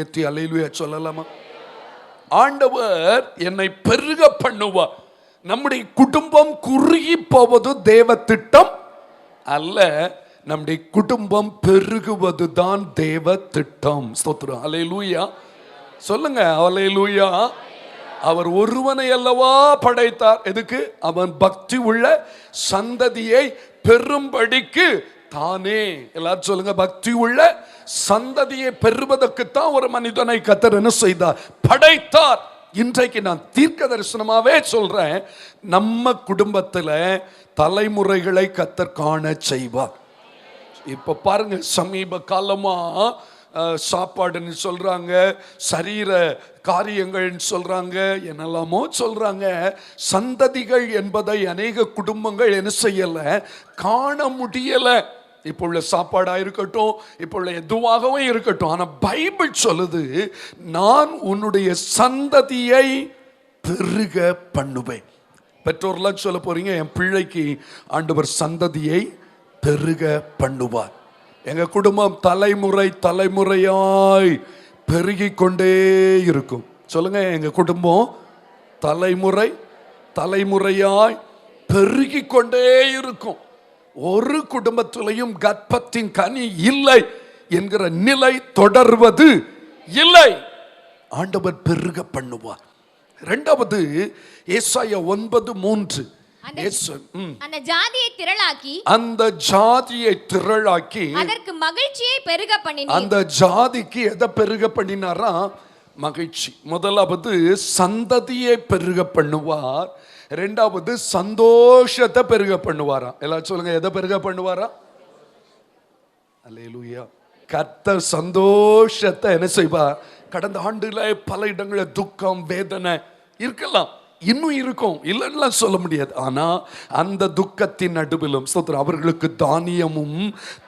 உயர்த்தி அல்லேலூயா சொல்லலாமா? ஆண்டவர் என்னை பெருக பண்ணுவார். நம்முடைய குடும்பம் குறுகி போவது தேவ திட்டம் அல்ல, நம்முடைய குடும்பம் பெருகுவது தான் தேவ திட்டம். ஸ்தோத்திரம், அல்லேலூயா சொல்லுங்க, அல்லேலூயா. அவர் ஒருவனை அல்லவா படைத்தார், எதுக்கு? அவன் பக்தி உள்ள சந்ததியை பெரும்படிக்கு தானே. எல்லாரும் சொல்லுங்க, பக்தி உள்ள சந்ததியை பெறுவதற்குத்தான் ஒரு மனிதனை கர்த்தர் என்ன செய்தார்? படைத்தார். இன்றைக்கு நான் தீர்க்க தரிசனமாவே சொல்றேன், நம்ம குடும்பத்தில் தலைமுறைகளை கர்த்தர் காண செய்வார். இப்ப பாருங்க, சமீப காலமா சாப்பாடுன்னு சொல்றாங்க, சரீர காரியங்கள்னு சொல்றாங்க, என்னெல்லாமோ சொல்றாங்க. சந்ததிகள் என்பதை அநேக குடும்பங்கள் என்ன செய்யல, காண முடியல. இப்போ உள்ள சாப்பாடா இருக்கட்டும், இப்போ உள்ள எதுவாகவும் இருக்கட்டும், ஆனா பைபிள் சொல்லுது, நான் உன்னுடைய சந்ததியை பெருக பண்ணுவேன். பெற்றோர்லாம் சொல்ல போறீங்க, என் பிள்ளைக்கு ஆண்டவர் சந்ததியை பெருக பண்ணுவார். எங்க குடும்பம் தலைமுறை தலைமுறையாய் பெருகி கொண்டே இருக்கும். சொல்லுங்க, எங்க குடும்பம் தலைமுறை தலைமுறையாய் பெருகி கொண்டே இருக்கும். ஒரு குடும்பத்திலையும் கர்ப்பத்தின் கனி இல்லை என்கிற நிலை தொடர்வது இல்லை. ஆண்டவர் பெருக பண்ணுவார். இரண்டாவது ஏசாயா 9:3, அந்த ஜாதியை திரளாக்கி, அந்த ஜாதியை திரளாக்கி அதற்கு மகிழ்ச்சியை பெருக பண்ணினார். அந்த ஜாதிக்கு எதை பெருக பண்ணினாரா? மகிழ்ச்சி. முதலாவது சந்ததியை பெருக பண்ணுவார், இரண்டாவது சந்தோஷத்தை பெருக பண்ணுவாரா. எல்லாம் சொல்லுங்க, எதை பெருக பண்ணுவாரா? அல்லேலூயா. கர்த்தர் சந்தோஷத்தை என்ன செய்வார்? கடந்த ஆண்டுல பல இடங்களில் துக்கம் வேதனை இருக்கலாம், இன்னும் இருக்கும், இல்லைன்னா சொல்ல முடியாது. ஆனா அந்த துக்கத்தின் நடுவிலும் அவர்களுக்கு தானியமும்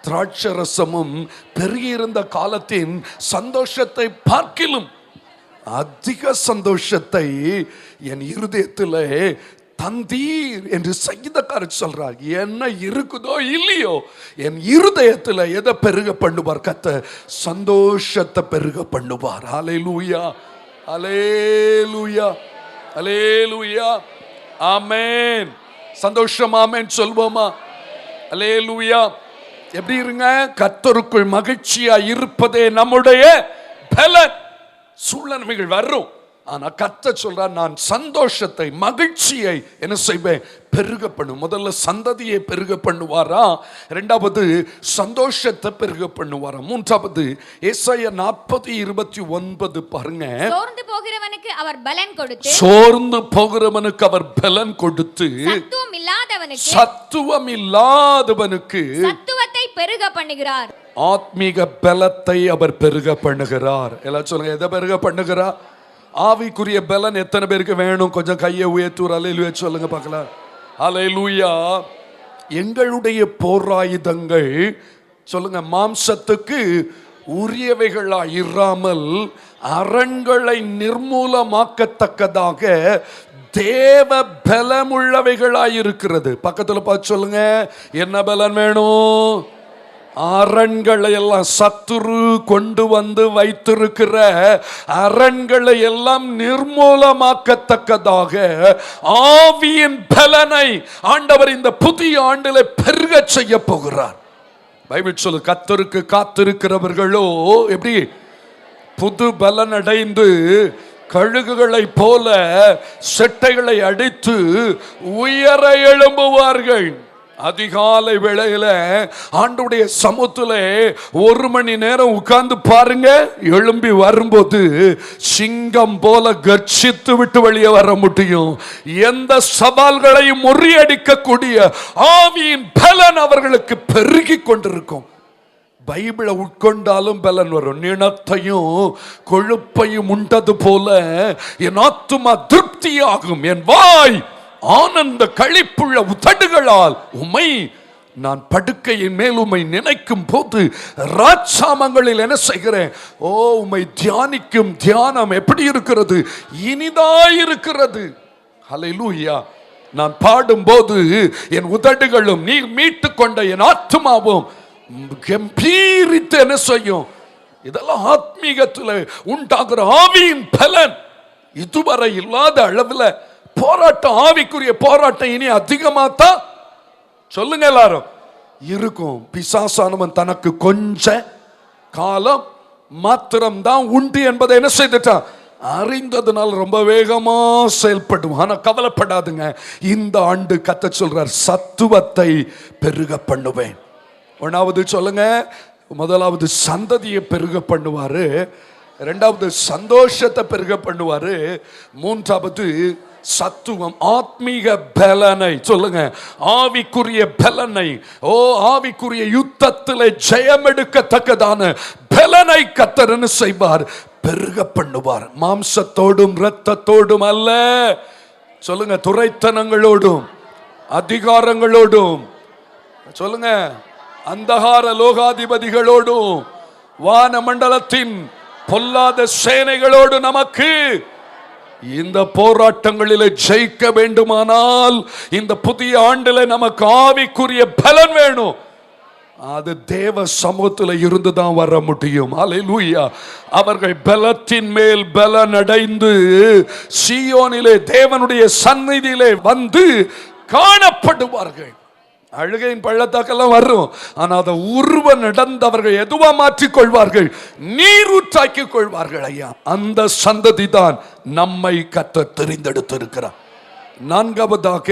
திராட்சரசமும் பெருகியிருந்த காலத்தின் சந்தோஷத்தை பார்க்கிலும் அதிக சந்தோஷத்தை என் இருதயத்தில் தந்தீர் என்று சங்கீதக்காரர் சொல்றார். என்ன இருக்குதோ இல்லையோ, என் இருதயத்தில் எதை பெருக பண்ணுவார்? கர்த்தர் சந்தோஷத்தை பெருக பண்ணுவார். ஹல்லேலூயா, ஹல்லேலூயா, அல்லேலூயா, ஆமென். சந்தோஷம், ஆமென் சொல்வோமா? அல்லேலூயா. எப்படி இருங்க? கர்த்தருக்குள் மகிழ்ச்சியா இருப்பதே நம்முடைய பலன். சூழ்நிலைகள் வரும், ஆனா கர்த்தர் சொல்றார், நான் சந்தோஷத்தை மகிழ்ச்சியை என்ன செய்வேன்? பெருக பண்ணு. முதல்ல சந்ததியை பெருக பண்ணுவாரா, இரண்டாவது சந்தோஷத்தை பெருக பண்ணுவாரா, மூன்றாவது ஏசாயா 40:29 பாருங்க. சோர்ந்து போகிறவனுக்கு அவர் பலன் கொடுத்து, சோர்ந்து போகிறவனுக்கு அவர் பலன் கொடுத்து, சத்துவம் இல்லாதவனுக்கு சத்துவத்தை பெருக பண்ணுகிறார். ஆத்மீக பலத்தை அவர் பெருக பண்ணுகிறார். எல்லாம் சொல்லுங்க, எதை பெருக பண்ணுகிறார்? ஆவிக்குரிய பலன் எத்தனை பேருக்கு வேணும்? கொஞ்சம் கையை உயர்த்தூர் அல்லேலூயா சொல்லுங்க பார்க்கலாம். அல்லேலூயா. எங்களுடைய போராயுதங்கள் சொல்லுங்க மாம்சத்துக்கு உரியவைகளா இராமல் அரண்களை நிர்மூலமாக்கத்தக்கதாக தேவ பலமுள்ளவைகளாய் இருக்கிறது. பக்கத்துல பார்த்து சொல்லுங்க, என்ன பலன் வேணும்? அரண்களை எல்லாம், சத்துரு கொண்டு வந்து வைத்திருக்கிற அரண்களை எல்லாம் நிர்மூலமாக்கத்தக்கதாக ஆவியின் பலனை ஆண்டவர் இந்த புதிய ஆண்டிலே பெருக செய்ய போகிறார். பைபிள் சொல்லு, கர்த்தருக்கு காத்திருக்கிறவர்களோ எப்படி புது பலன் அடைந்து கழுகுகளை போல செட்டைகளை அடித்து உயர எழும்புவார்கள். அதிகாலை வேளையில ஆண்டவருடைய சமூகத்திலே 1 மணி நேரம் உட்கார்ந்து பாருங்க, எழும்பி வரும்போது சிங்கம் போல கர்ஜித்து விட்டு வெளியே வர முடியும். எந்த சவால்களையும் முறியடிக்கக்கூடிய ஆவியின் பலன் அவர்களுக்கு பெருகி கொண்டிருக்கும். பைபிளை உட்கொண்டாலும் பலன் வரும். நிணத்தையும் கொழுப்பையும் உண்டது போல என் ஆத்துமா திருப்தியாகும், என் வாய் ஆனந்த களிப்புள்ள உதடுகளால் உம்மை நான் படுக்கையின் மேல் உம்மை நினைக்கும் போது ராஜாமங்களில் என்ன செய்கிறேன்? ஓ, உம்மை தியானிக்கும் தியானம் எப்படி இருக்கிறது? இனிதாயிருக்கிறது. ஹல்லேலூயா. நான் பாடும்போது என் உதடுகளும் நீர் மீட்டு கொண்ட என் ஆத்துமாவும் கம்பீரித்து என்ன செய்யும்? இதெல்லாம் ஆத்மீகத்தில் உண்டாகிற ஆவியின் பலன். இதுவரை இல்லாத அளவில் போராட்டம், ஆவிக்குரிய போராட்டம் இனி அதிகமாத்தான் சொல்லுங்க எல்லாரும் இருக்கும். பிசாசானவன் தனக்கு கொஞ்ச காலம் மாத்திரம்தான் உண்டு என்பதை என்ன செய்துட்டான், அறிந்ததுனால ரொம்ப வேகமா செயல்படும். ஆனா கவலைப்படாதுங்க, இந்த ஆண்டு கத்த சொல்றார், சத்துவத்தை பெருக பண்ணுவேன். ஒன்னாவது சொல்லுங்க, முதலாவது சந்ததியை பெருக பண்ணுவாரு, இரண்டாவது சந்தோஷத்தை பெருக பண்ணுவாரு, மூன்றாவது சத்துவம் ஆத்மீக பலனை சொல்லுங்க, ஆவிக்குரிய பலனை, ஆவிக்குரிய யுத்தத்தில் ஜெயம் எடுக்கத்தக்கதான பலனை கர்த்தர் செய்வார், பெருக பண்ணுவார். மாம்சத்தோடும் இரத்தத்தோடும் அல்ல, சொல்லுங்க, துரைத்தனங்களோடும் அதிகாரங்களோடும், சொல்லுங்க, அந்தகார லோகாதிபதிகளோடும் வான மண்டலத்தின் பொல்லாத சேனைகளோடு நமக்கு இந்த போராட்டங்களில் ஜெயிக்க வேண்டுமானால் இந்த புதிய ஆண்டில் நமக்கு ஆவிக்குரிய பலன் வேணும். அது தேவ சமூகத்தில் இருந்துதான் வர முடியும். அல்லேலூயா. அவர்கள் பலத்தின் மேல் பலன் அடைந்து சீயோனிலே தேவனுடைய சந்நிதியிலே வந்து காணப்படுவார்கள். அழுகையின் பள்ளத்தாக்கெல்லாம் வரும், ஆனா அதை உருவ நடந்தவர்கள் எதுவா மாற்றிக் கொள்வார்கள், நீரூற்றாக்கி கொள்வார்கள். ஐயா, அந்த சந்ததி தான் நம்மை கர்த்தர் தெரிந்தெடுத்திருக்கிறார். நான்காவதாக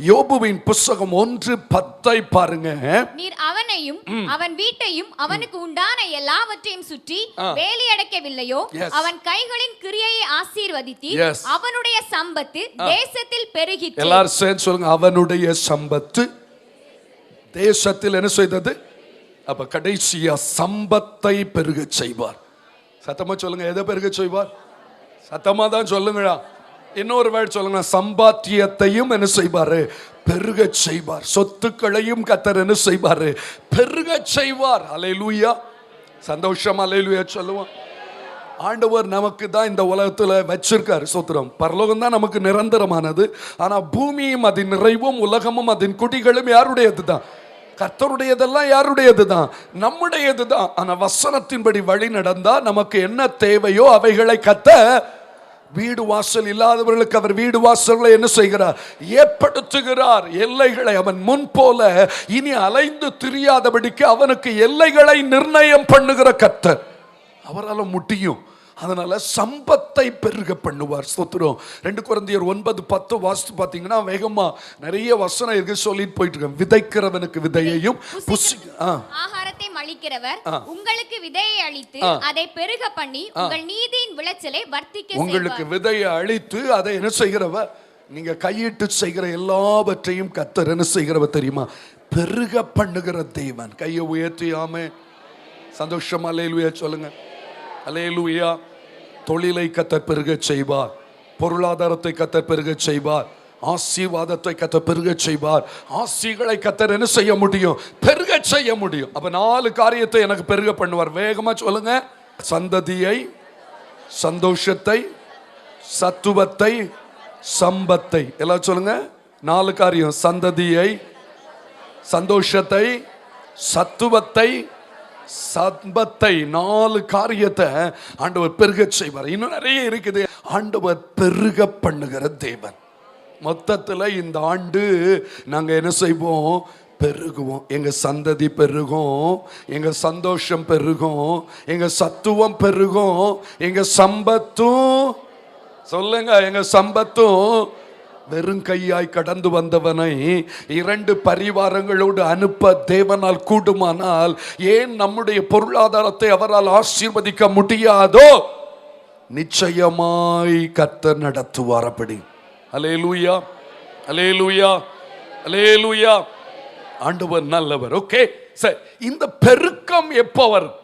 யோபுவின் புஸ்தகம் 1:10 பாருங்க. நீர் அவனையும் அவன் வீட்டையும் அவனுக்கு உண்டான எல்லாவற்றையும் சுற்றி வேலி அடைக்கவில்லையோ, அவன் கைகளின் கிரியையை ஆசீர்வதித்தீர், அவனுடைய சம்பத்து தேசத்தில் பெருகிற்று. எல்லாரும் சேர்ந்து சொல்லுங்க, அவனுடைய சம்பத்து தேசத்தில் என்ன செய்தது. அப்ப கடைசியா சம்பத்தை பெருக செய்வார். சத்தமா சொல்லுங்க, எதை பெருக செய்வார்? சத்தமா தான் சொல்லுங்களா. இன்னொரு வேர்ட் சொல்லுங்க, சம்பாத்தியத்தையும் என்ன செய்வாரு, பெருக செய்வார். சொத்துக்களையும் கர்த்தர் என்ன செய்வாரு, பெருக செய்வார். அல்லேலூயா. சந்தோஷம் அல்லேலூயா சொல்லுவோம். ஆண்டவர் நமக்கு தான் இந்த உலகத்துல வச்சிருக்காரு. சோத்திரம். பரலோகம் தான் நமக்கு நிரந்தரமானது. ஆனா பூமியும் அதன் நிறைவும் உலகமும் அதன் குடிகளும் யாருடையது தான்? கர்த்தருடையதெல்லாம் யாருடையது தான்? நம்முடையது தான். ஆனா வசனத்தின்படி வழி நடந்தா நமக்கு என்ன தேவையோ அவைகளை கர்த்தர், வீடு வாசல் இல்லாதவர்களுக்கு அவர் வீடு வாசல்களை என்ன செய்கிறார், ஏற்படுத்துகிறார். எல்லைகளை அவன் முன் போல இனி அலைந்து திரியாதபடிக்கு அவனுக்கு எல்லைகளை நிர்ணயம் பண்ணுகிற கர்த்தர். அவரால் முடியும். அதனால சம்பத்தை பெருக பண்ணுவார். ஸ்தோத்திரம். 2 கொரிந்தியர் 9:10 வாசித்து பார்த்தீங்கன்னா வேகமா நிறைய வசனம் இருக்கு, சொல்லிட்டு போயிட்டு இருக்கேன். விதைக்கிறவனுக்கு விதையையும் ஆகாரத்தை அளிக்கிறவர் உங்களுக்கு விதையை அளித்து அதை பெருக பண்ணி உங்கள் நீதியின் விளைச்சலை வர்த்திக்க. உங்களுக்கு விதையை அளித்து அதை என்ன செய்கிறவர், நீங்க கையிட்டு செய்கிற எல்லாவற்றையும் கர்த்தர் என்ன செய்கிறவர் தெரியுமா, பெருக பண்ணுகிற தேவன். கையை உயர்த்தி ஆமென். சந்தோஷமா அல்லேலூயா சொல்லுங்க. அல்லேலூயா. தொழிலை கர்த்தர் பெருக செய்வார், பொருளாதாரத்தை கர்த்தர் பெருக செய்வார், ஆசீர்வாதத்தை கர்த்தர் பெருக செய்வார். ஆசீர்களை கர்த்தர் என்ன செய்ய முடியும், பெருக செய்ய முடியும். அப்ப 4 காரியத்தை எனக்கு பெருக பண்ணுவார். வேகமா சொல்லுங்க. சந்ததியை, சந்தோஷத்தை, சத்துவத்தை, சம்பத்தை. எல்லாம் சொல்லுங்க. 4 காரியம். சந்ததியை, சந்தோஷத்தை, சத்துவத்தை, சம்பத்தை. 4 காரியத்தை ஆண்டவர் பெருக செய்வார். இன்னும் நிறைய இருக்குது. ஆண்டவர் பெருக பண்ணுகிற தேவன். மொத்தத்தில் இந்த ஆண்டு நாங்க என்ன செய்வோம், பெருகுவோம். எங்க சந்ததி பெருகும், எங்க சந்தோஷம் பெருகும், எங்க சத்துவம் பெருகும், எங்க சம்பத்தும், சொல்லுங்க, எங்க சம்பத்தும். வெறும் கையாய் கடந்து வந்தவனை 2 பரிவாரங்களோடு அனுப்ப தேவனால் கூடுமானால் ஏன் நம்முடைய பொருளாதாரத்தை அவரால் ஆசீர்வதிக்க முடியாதோ? நிச்சயமாய் கர்த்தர் நடத்துவார். அப்படி. அல்லேலூயா, அல்லேலூயா, அல்லேலூயா. ஆண்டவர் நல்லவர். ஓகே, சரி. இந்த பெருக்கம் எப்போ வரும்?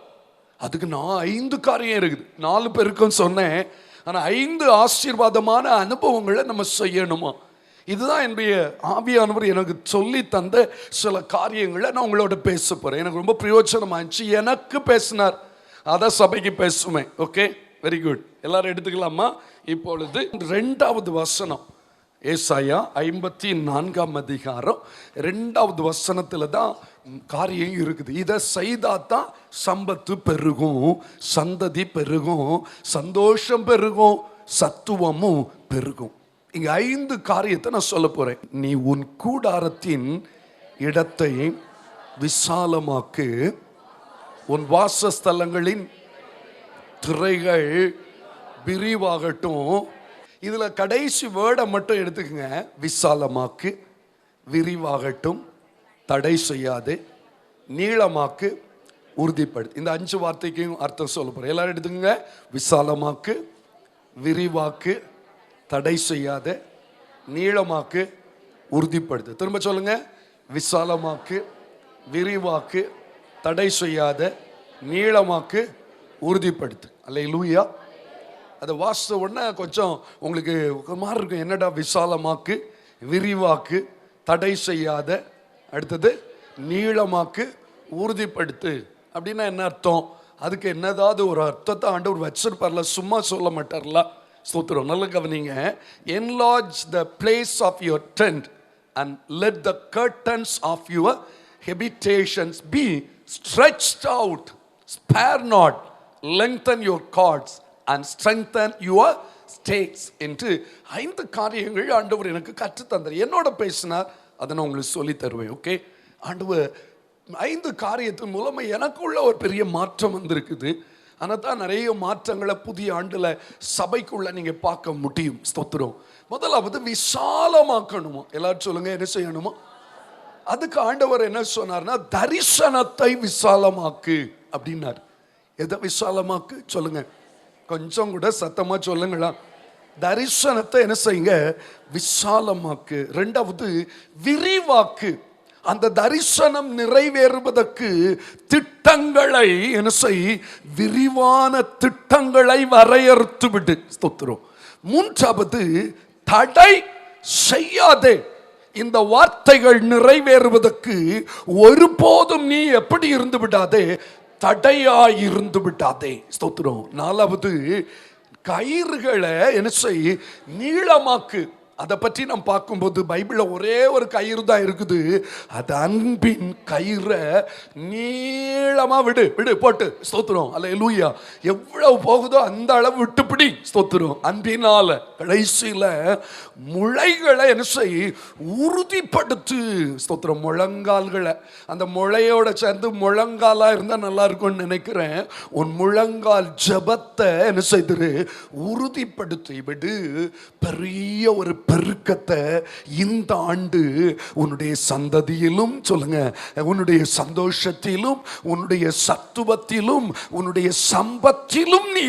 அதுக்கு நான் 5 காரியம் இருக்குது. 4 பெருக்கம் சொன்னேன், ஆனால் 5 ஆசீர்வாதமான அனுபவங்களை நம்ம செய்யணுமா? இதுதான் என்னுடைய ஆவியானவர் எனக்கு சொல்லி தந்த சில காரியங்களை நான் உங்களோட பேச போகிறேன். எனக்கு ரொம்ப பிரயோஜனமாச்சு. எனக்கு பேசினார், அதை சபைக்கு பேசுவேன். Okay, very good. எல்லாரும் எடுத்துக்கலாமா? இப்பொழுது 2வது வசனம் ஏசாயா 54 அதிகாரம் 2வது வசனத்துல தான் காரியம் இருக்குது. இதை செய்தா தான் சம்பத்து பெருகும், சந்ததி பெருகும், சந்தோஷம் பெருகும், சத்துவமும் பெருகும். இங்க 5 காரியத்தை நான் சொல்ல போறேன். நீ உன் கூடாரத்தின் இடத்தை விசாலமாக்கு, உன் வாசஸ்தலங்களின் திரைகள் விரிவாகட்டும். இதுல கடைசி வேர்டை மட்டும் எடுத்துக்கங்க. விசாலமாக்கு, விரிவாகட்டும், தடை செய்யாதே, நீளமாக்கு, உறுதிப்படுத்து. இந்த 5 வார்த்தைக்கும் அர்த்தம் சொல்ல போறேன். எல்லாரும் எடுத்துக்கங்க. விசாலமாக்கு, விரிவாக்கு, தடை செய்யாதே, நீளமாக்கு, உறுதிப்படுத்து. திரும்ப சொல்லுங்க. விசாலமாக்கு, விரிவாக்கு, தடை செய்யாத, நீளமாக்கு, உறுதிப்படுத்து. அல்லேலூயா. அதை வாசித்த உடனே கொஞ்சம் உங்களுக்கு ஒரு மாதிரி இருக்கும். என்னடா விசாலமாக்கு, விரிவாக்கு, தடை செய்யாத, அடுத்தது நீளமாக்கு, உறுதிப்படுத்து அப்படின்னா என்ன அர்த்தம்? அதுக்கு என்னதாவது ஒரு அர்த்தத்தை ஆண்டவர் வச்சிருப்பார்ல, சும்மா சொல்ல மாட்டார்ல. ஸ்தோத்திரம். நல்ல கவனிங்க. enlarge the place of your tent and let the curtains of your habitations be stretched out, spare not, lengthen your cords and strengthen your stakes என்று 5 காரியங்கள் ஆண்டவர் எனக்கு கற்று தந்தார். என்னோட பேசினார், அதை நான் உங்களுக்கு சொல்லி தருவேன். ஓகே. ஆண்டவர் 5 காரியத்தின் மூலமா எனக்குள்ள ஒரு பெரிய மாற்றம் வந்திருக்குது. ஆனால் தான் நிறைய மாற்றங்களை புதிய ஆண்டுல சபைக்குள்ள நீங்க பார்க்க முடியும். ஸ்தோத்திரம். முதலாவது விசாலமாக்கணுமா. எல்லாரும் சொல்லுங்க, என்ன செய்யணுமா? அதுக்கு ஆண்டவர் என்ன சொன்னார்னா, தரிசனத்தை விசாலமாக்கு அப்படின்னார். எதை விசாலமாக்கு சொல்லுங்க, கொஞ்சம் கூட சத்தமா சொல்லுங்களா. தரிசனத்தை என்ன செய்யுங்க, விசாலமாக்கு. 2வது விரிவாக்கு. அந்த தரிசனம் நிறைவேறுவதற்கு திட்டங்களை என்ன செய், விரிவான திட்டங்களை வரையறுத்து விடு. ஸ்தோத்திரம். 3வது தடை செய்யாதே. இந்த வார்த்தைகள் நிறைவேறுவதற்கு ஒருபோதும் நீ எப்படி இருந்து விடாதே, தடையாய் இருந்து விடாதே. ஸ்தோத்திரம். 4வது கயிறுகளை என்ன செய், நீளமாக்கு. அதை பற்றி நாம் பார்க்கும்போது பைபிள்ல ஒரே ஒரு கயிறு தான் இருக்குது. அது அன்பின் கயிறை நீளமா விடு விடு போட்டு. ஸ்தோத்திரம். அல்லேலூயா. எவ்வளவு போகுதோ அந்த அளவு விட்டு பிடி. ஸ்தோத்திரம். அன்பினால கடைசியில முளைகளை என்ன செய், உறுதிப்படுத்து. ஸ்தோத்திரம். முழங்கால்களை அந்த முளையோட சேர்ந்து முழங்காலா இருந்தா நல்லா இருக்கும்னு நினைக்கிறேன். உன் முழங்கால் ஜபத்தை என்ன செய்து உறுதிப்படுத்தி விடு. பெரிய ஒரு பெருக்கத்தை இந்த ஆண்டு உன்னுடைய சந்ததியிலும் சொல்லுங்க, உன்னுடைய சந்தோஷத்திலும், உன்னுடைய சத்துவத்திலும், உன்னுடைய சம்பத்திலும் நீ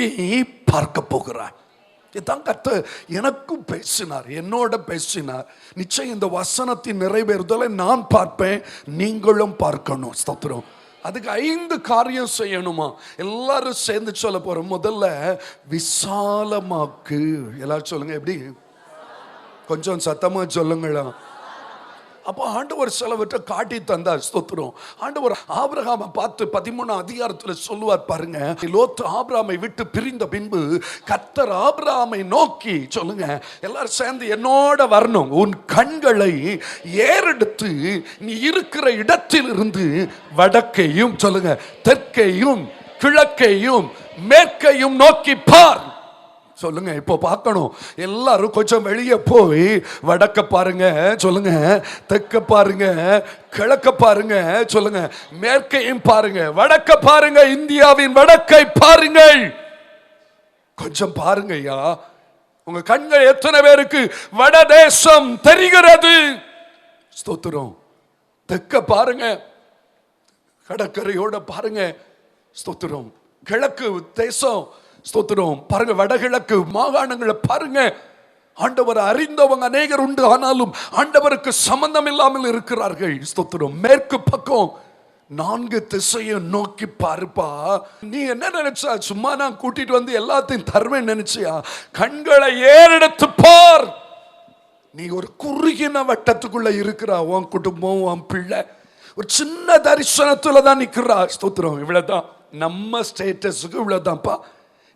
பார்க்க போகிறாய். இதுதான் கர்த்தர் எனக்கும் பேசினார், என்னோட பேசினார். நிச்சயம் இந்த வசனத்தின் நிறைவேறுதலை நான் பார்ப்பேன், நீங்களும் பார்க்கணும். ஸ்தோத்திரம். அதுக்கு 5 காரியம் செய்யணுமா. எல்லாரும் சேர்ந்து சொல்ல போறோம். முதல்ல விசாலமாக்கு. எல்லாரும் சொல்லுங்க. எப்படி? கொஞ்சம் சத்தமா சொல்லுங்களா. அப்போ ஆண்டவர் சிலவற்றை காட்டி தந்தார். ஸ்தோத்திரம். ஆண்டவர் ஆபிரகாமை பார்த்து 13 அதிகாரத்தில் சொல்லுவார் பாருங்க. லோத்து ஆபிரகாமை விட்டு பிரிந்த பின்பு கர்த்தர் ஆபிரகாமை நோக்கி சொல்லுங்க, எல்லாரும் சேர்ந்து என்னோட வரணும். உன் கண்களை ஏறெடுத்து நீ இருக்கிற இடத்திலிருந்து வடக்கையும் சொல்லுங்க, தெற்கையும் கிழக்கையும் மேற்கையும் நோக்கி பார். சொல்லுங்க. இப்போ பார்க்கணும். எல்லாரும் கொஞ்சம் வெளியே போய் வடக்க பாருங்க சொல்லுங்க, தெற்க பாருங்க, கிழக்க பாருங்க சொல்லுங்க, மேற்கையும் பாருங்க, வடக்க பாருங்க, இந்தியாவின் வடக்கை பாருங்கள். கொஞ்சம் பாருங்க ஐயா. உங்க கண்கள் எத்தனை பேருக்கு வடதேசம் தெரிகிறது? ஸ்தோத்திரம். தெற்க பாருங்க, கடற்கரையோட பாருங்க. ஸ்தோத்திரம். கிழக்கு தேசம். ஸ்தோத்திரம். பாருங்க, வடகிழக்கு மாகாணங்களை பாருங்க. ஆண்டவர் அறிந்தவங்க அநேகர் உண்டு, ஆனாலும் ஆண்டவருக்கு சம்பந்தம் இல்லாமல் இருக்கிறார்கள். ஸ்தோத்திரம். மேற்கு பக்கம் 4 திசையை நோக்கி பாருப்பா. நீ என்ன நினைச்சா, சும்மா நான் கூட்டிட்டு வந்து எல்லாத்தையும் தருவேன் நினைச்சியா? கண்களை ஏறெடுத்து பார். நீ ஒரு குறுகின வட்டத்துக்குள்ள இருக்கிறா. உன் குடும்பம், உன் பிள்ளை ஒரு சின்ன தரிசனத்துல தான் நிக்கிறா. ஸ்தோத்திரம். இவ்வளவுதான் நம்ம ஸ்டேட்டஸுக்கு, இவ்வளவுதான்ப்பா.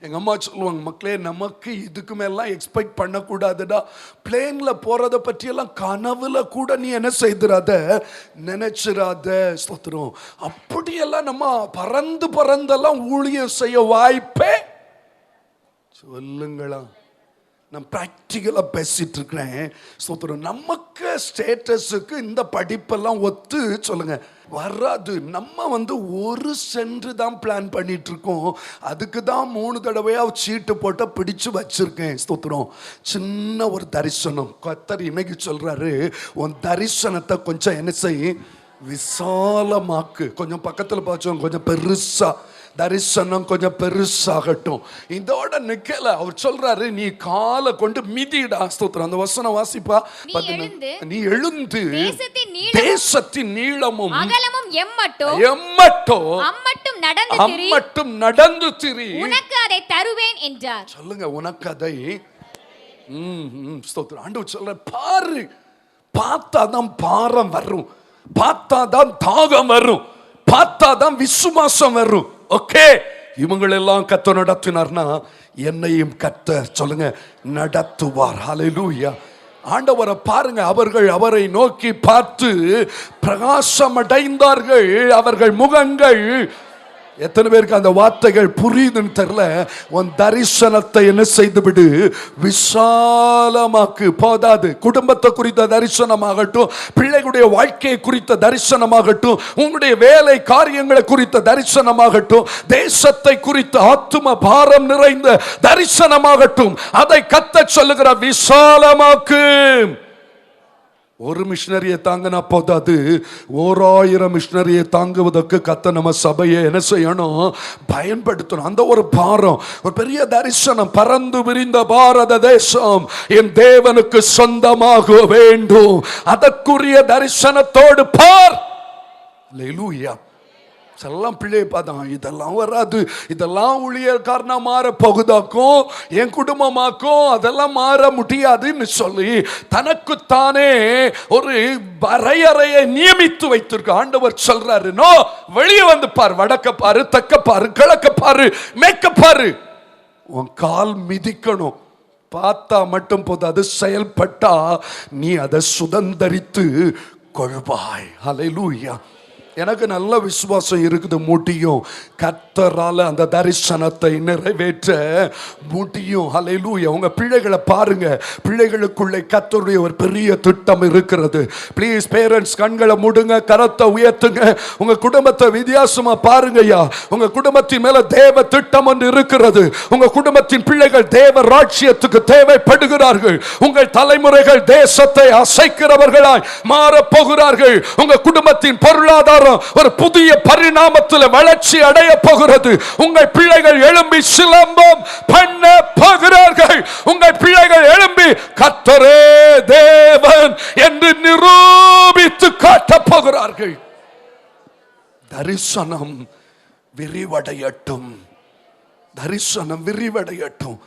எங்க அம்மா சொல்லுவாங்க, மக்களே நமக்கு இதுக்கு மேலாம் எக்ஸ்பெக்ட் பண்ணக்கூடாதுடா. பிளேன்ல போறதை பற்றியெல்லாம் கனவுல கூட நீ என்ன செய்திராத, நினைச்சிராத. ஸ்தோத்திரம். அப்படியெல்லாம் நம்ம பறந்தெல்லாம் ஊழியம் செய்ய வாய்ப்பே சொல்லுங்களா. நான் ப்ராக்டிக்கலாக பேசிட்டு இருக்கிறேன். ஸ்தோத்திரம். நமக்கு ஸ்டேட்டஸுக்கு இந்த படிப்பெல்லாம் ஒத்து சொல்லுங்க வராது. நம்ம ஒரு சென்று தான் பிளான் பண்ணிட்டு இருக்கோம். அதுக்கு தான் 3 தடவையா சீட்டு போட்ட பிடிச்சு வச்சிருக்கேன். ஸ்தோத்திரம். சின்ன ஒரு தரிசனம் கர்த்தர் இன்னைக்கு சொல்றாரு, உன் தரிசனத்தை கொஞ்சம் என்ன செய், விசாலமாக்கு. கொஞ்சம் பக்கத்தில் பார்த்தோம், கொஞ்சம் பெருசா தரிசனம் கொஞ்சம் பெருசாகட்டும். இதோட நிக்கல. அவர் சொல்றாரு, நீ காலை கொண்டு மிதிடா. ஸ்தோத்திரம். அந்த வசனம் வாசிப்பா. நீ எழுந்து தேசத்தின் நீளமும் அகலமும் எம்மட்டும் நடந்து திரி, உனக்கு அதை தருவேன் என்றார். சொல்லுங்க, உனக்கு அதை. ஸ்தோத்திரம். ஆண்டவர் சொல்ற, பாரு, பார்த்தாதான் பாரம் வரும், பார்த்தாதான் தாகம் வரும், பார்த்தாதான் விசுவாசம் வரும். ஓகே, இவங்களெல்லாம் கர்த்தர் நடத்தினார்னா என்னையும் கர்த்தர் சொல்லுங்க நடத்துவார். ஹல்லேலூயா. ஆண்டவரை பாருங்க, அவர்கள் அவரை நோக்கி பார்த்து பிரகாசம் அடைந்தார்கள். அவர்கள் முகங்கள், எத்தனை பேருக்கு அந்த வார்த்தைகள் புரியுதுன்னு தெரியல. உன் தரிசனத்தை என்ன செய்து விடு, விசாலமாக்கு. போதாது, குடும்பத்தை குறித்த தரிசனமாகட்டும், பிள்ளைகளுடைய வாழ்க்கையை குறித்த தரிசனமாகட்டும், உங்களுடைய வேலை காரியங்களை குறித்த தரிசனமாகட்டும், தேசத்தை குறித்த ஆத்தும பாரம் நிறைந்த தரிசனமாகட்டும், அதை கர்த்தர் சொல்லுகிற விசாலமாக்கு. ஒரு மிஷனரியை தாங்கினா போதாது, 1000 மிஷனரியை தாங்குவதற்கு கர்த்தர் நம்ம சபையை என்ன செய்யணும், பயன்படுத்தணும். அந்த ஒரு பாரம், ஒரு பெரிய தரிசனம். பறந்து விரிந்த பாரத தேசம் என் தேவனுக்கு சொந்தமாக வேண்டும். அதற்குரிய தரிசனத்தோடு பார். அல்லேலூயா. எல்லாம் பிள்ளையை பார்த்தான், இதெல்லாம் வராது, இதெல்லாம் ஊழியக்காரனா மாற போகுதாக்கும், என் குடும்பமாக்கும் அதெல்லாம் மாற முடியாதுன்னு சொல்லி தனக்குத்தானே ஒரு வரையறையை நியமித்து வைத்திருக்க. ஆண்டவர் சொல்றாரு, நோ, வெளியே வந்து பார், வடக்க பாரு, தெக்க பாரு, கிழக்க பாரு, மேற்க பாரு. உன் கால் மிதிக்கணும். பார்த்தா மட்டும் போதாது, செயல்பட்டா நீ அதை சுதந்தரித்து கொள்வாய். ஹல்லேலூயா. எனக்கு நல்ல விசுவாசம் இருக்குது, முடியும். கர்த்தரால அந்த தரிசனத்தை நிறைவேற்ற முடியும். ஹல்லேலூயா. உங்க பிள்ளைகளை பாருங்க, பிள்ளைகளுக்குள்ளே கர்த்தருடைய ஒரு பெரிய திட்டம் இருக்கிறது. ப்ளீஸ் பேரண்ட்ஸ், கண்களை மூடுங்க, கரத்தை உயர்த்துங்க. உங்க குடும்பத்தை வித்தியாசமா பாருங்க ஐயா. உங்க குடும்பத்தின் மேல தேவ திட்டம் ஒன்று இருக்கிறது. உங்க குடும்பத்தின் பிள்ளைகள் தேவ ராஜ்யத்துக்கு தேவைப்படுகிறார்கள். உங்கள் தலைமுறைகள் தேசத்தை அசைக்கிறவர்களாய் மாறப் போகிறார்கள். உங்க குடும்பத்தின் பொருளாதாரம் ஒரு புதிய பரிணாமத்தில் வளர்ச்சி அடைய போகிறது. உங்கள் பிள்ளைகள் எழும்பி சிலம்பம் பண்ண போகிறார்கள். உங்கள் பிள்ளைகள் எழும்பி கர்த்தரே தேவன் என்று நிரூபித்து காட்டப் போகிறார்கள். தரிசனம் விரிவடையட்டும், தரிசனம் விரிவடையட்டும்.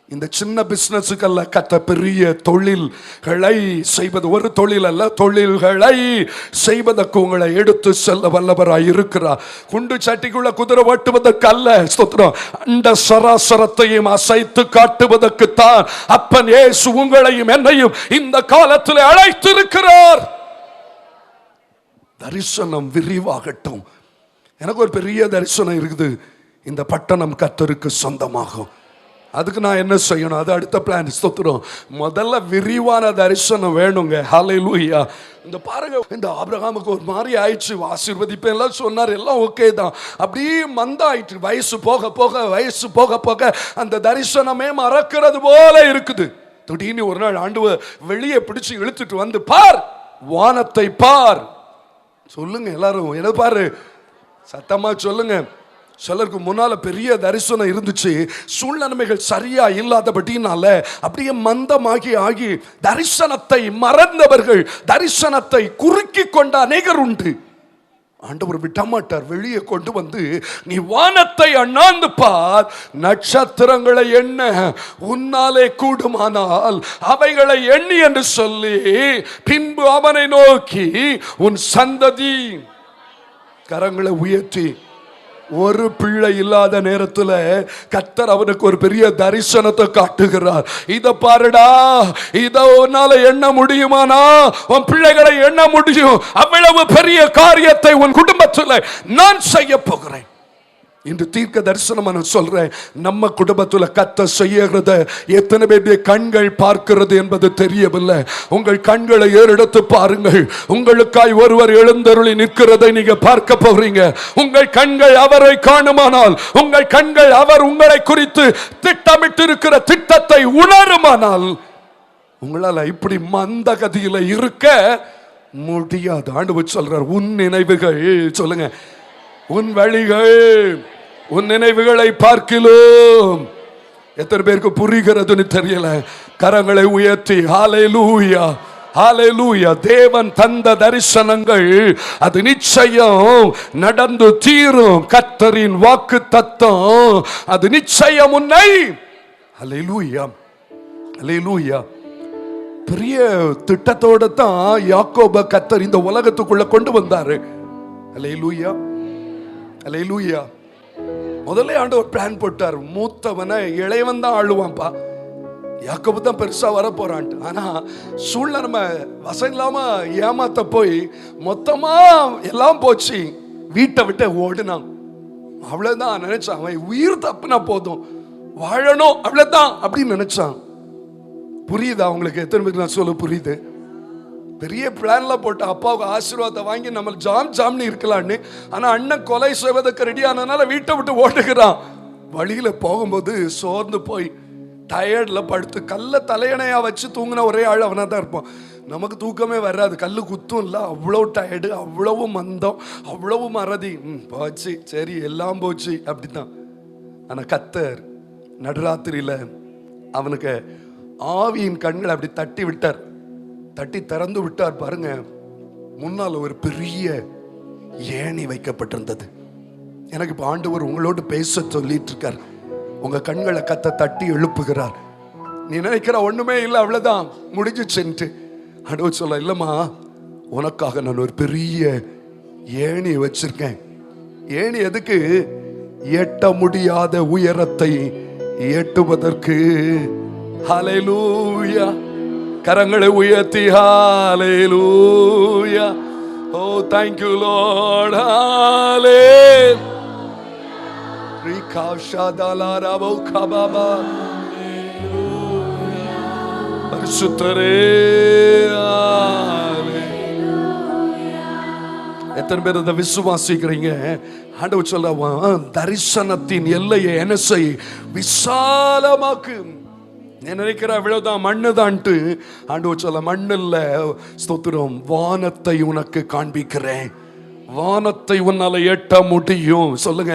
இந்த சின்ன பிசினஸுக்கல்ல கர்த்தர் பெரிய தொழில்களை செய்வது, ஒரு தொழில் அல்ல, தொழில்களை செய்வதற்கு உங்களை எடுத்து செல்ல வல்லவராய் இருக்கிறார். குண்டு சட்டிக்குள்ள குதிரை ஓட்டுவதற்கு அல்ல. ஸ்தோத்திரம். அந்த சராசரத்தையும் அசைத்து காட்டுவதற்கு தான் அப்பன் இயேசு உங்களையும் என்னையும் இந்த காலத்தில் அழைத்திருக்கிறார். தரிசனம் விரிவாகட்டும். எனக்கு ஒரு பெரிய தரிசனம் இருக்குது, இந்த பட்டணம் கர்த்தருக்கு சொந்தமாகும். அதுக்கு நான் என்ன செய்யணும், அது அடுத்த பிளான். ஸ்தோத்திரம். முதல்ல விரிவான தரிசனம் வேணுங்க. ஹல்லேலூயா. இந்த பாருங்க, இந்த ஆபிரகாமுக்கு ஒரு மாதிரி ஆயிடுச்சு. ஆசீர்வதிப்பேன் எல்லாம் சொன்னார், எல்லாம் ஓகே தான். அப்படியே மந்தாயிட்டு, வயசு போக போக அந்த தரிசனமே மறக்கிறது போல இருக்குது. திடீர்னு ஒரு நாள் ஆண்டவர் வெளியே பிடிச்சு இழுத்துட்டு வந்து, பார், வானத்தை பார். சொல்லுங்க எல்லாரும், என்ன பாரு, சத்தமா சொல்லுங்க. சிலருக்கு முன்னால பெரிய தரிசனம் இருந்துச்சு, சூழ்நிலைமைகள் சரியா இல்லாதபடினால அப்படியே மந்தமாகி ஆகி தரிசனத்தை மறந்தவர்கள், தரிசனத்தை குறுக்கி கொண்ட அநேகர் உண்டு. ஆண்டவர் விடமாட்டார். வெளியே கொண்டு வந்து, நீ வானத்தை அண்ணாந்து பார், நட்சத்திரங்களை எண்ண உன்னாலே கூடுமானால் அவைகளை எண்ணி என்று சொல்லி, பின்பு அவனை நோக்கி உன் சந்ததி, கரங்களை உயர்த்தி ஒரு பிள்ளை இல்லாத நேரத்துல கர்த்தர் அவனுக்கு ஒரு பெரிய தரிசனத்தை காட்டுகிறார். இத பாருடா, இத உன்னால எண்ண முடியுமானா உன் பிள்ளைகளை எண்ண முடியும். அவ்வளவு பெரிய காரியத்தை உன் குடும்பத்துல நான் செய்ய போகிறேன். இந்த தீர்க்க தரிசனம் நான் சொல்றேன். நம்ம குடும்பத்துல கர்த்தர் செய்யறத எத்தனை பேருடைய கண்கள் பார்க்கிறது என்பது தெரியவில்லை. உங்கள் கண்களை ஏறெடுத்து பாருங்கள். உங்களுக்காய் ஒருவர் எழுந்தருளி நிற்கிறதை நீங்க பார்க்க போறீங்க. உங்கள் கண்கள் அவரை காணுமானால், உங்கள் கண்கள் அவர் உங்களை குறித்து திட்டமிட்டு இருக்கிற திட்டத்தை உணருமானால், உங்களால இப்படி மந்த கதியில இருக்க முடியாது. ஆண்டவர் சொல்றார், உன் நினைவுகள், சொல்லுங்க, உன் வழிகள் உன் நினைவுகளை பார்க்கிலும். எத்தனை பேருக்கு புரிகிறதுன்னு தெரியல. கரங்களை உயர்த்தி ஹல்லேலூயா, ஹல்லேலூயா. தேவன் தந்த தரிசனங்கள் அது நிச்சயம் நடந்து தீரும். கர்த்தரின் வாக்கு தத்தம் அது நிச்சயம் உன்னை, ஹல்லேலூயா, ஹல்லேலூயா, பெரிய திட்டத்தோட தான் யாக்கோப கர்த்தர் இந்த உலகத்துக்குள்ள கொண்டு வந்தாரு. ஹல்லேலூயா, ஹல்லேலூயா. முதல்ல ஆண்டவர் பிளான் போட்டார். மூத்தவனை இளையவன் தான் ஆளுவான்ப்பா, யாக்கோபு தான் பெருசா வர போறான்ட்டு. ஆனா சூழ்நிலை நம்ம வசம் இல்லாம ஏமாத்த போய் மொத்தமா எல்லாம் போச்சு. வீட்டை விட்டு ஓடுனான். அவ்வளவுதான் நினைச்சான். அவன் உயிர் தப்புனா போதும், வாழணும் அவ்வளவுதான் அப்படின்னு நினைச்சான். புரியுதா உங்களுக்கு? எத்தனை பேருக்கு நான் சொல்ல புரியுது? பெரிய பிளான்ல போட்ட அப்பாவுக்கு ஆசீர்வாதத்தை வாங்கி நம்ம ஜாம்னு இருக்கலான்னு. ஆனா அண்ணன் கொலை செய்வதற்கு ரெடி ஆனதுனால வீட்டை விட்டு ஓடுகிறான். வழியில போகும்போது சோர்ந்து போய் டயர்ட்ல படுத்து கல்ல தலையணையா வச்சு தூங்கின ஒரே ஆள் அவனா தான் இருப்பான். நமக்கு தூக்கமே வராது, கல்லு குத்தும் இல்லை. அவ்வளவு டயர்டு, அவ்வளவு மந்தம், அவ்வளவு மறதி. போச்சு, சரி எல்லாம் போச்சு அப்படித்தான். ஆனா கர்த்தர் நடுராத்திரியில அவனுக்கு ஆவியின் கண்களை அப்படி தட்டி விட்டார். தட்டி திறந்து விட்டார். பாருங்க, முன்னால் ஒரு பெரிய ஏணி வைக்கப்பட்டிருந்தது. எனக்கு இப்ப ஆண்டவர் உங்களோடு பேச சொல்லிட்டு இருக்கார். உங்க கண்களை கர்த்தர் தட்டி எழுப்புகிறார். நீ நினைக்கிற ஒண்ணுமே இல்லை, அவ்வளவுதான் முடிஞ்சிச்சுன்ட்டு. ஆண்டவர் சொல்ல, இல்லம்மா, உனக்காக நான் ஒரு பெரிய ஏணி வச்சிருக்கேன். ஏணி எதுக்கு? எட்ட முடியாத உயரத்தை எட்டுவதற்கு. ஹல்லேலூயா. கரங்களை உயர்த்தி ஹல்லேலூயா. ஓ thank you Lord. ஹல்லேலூயா. ரிகாஷாதலாரபோ கபாபா. பரிசுத்தரே. எத்தனை பேர் அதை விசுவாசிக்கிறீங்க? ஆண்டவர் சொல்ல, தரிசனத்தின் எல்லையை எனசை விசாலமாக்கு. நினைக்கிற அவ்வளவுதான், மண்ணுதான்ட்டு. ஆண்டவர் சொல்ல, மண்ணில் ஸ்தோத்திரம், வானத்தை உனக்கு காண்பிக்கிறேன். வானத்தை உன்னால எட்ட முடியும். சொல்லுங்க,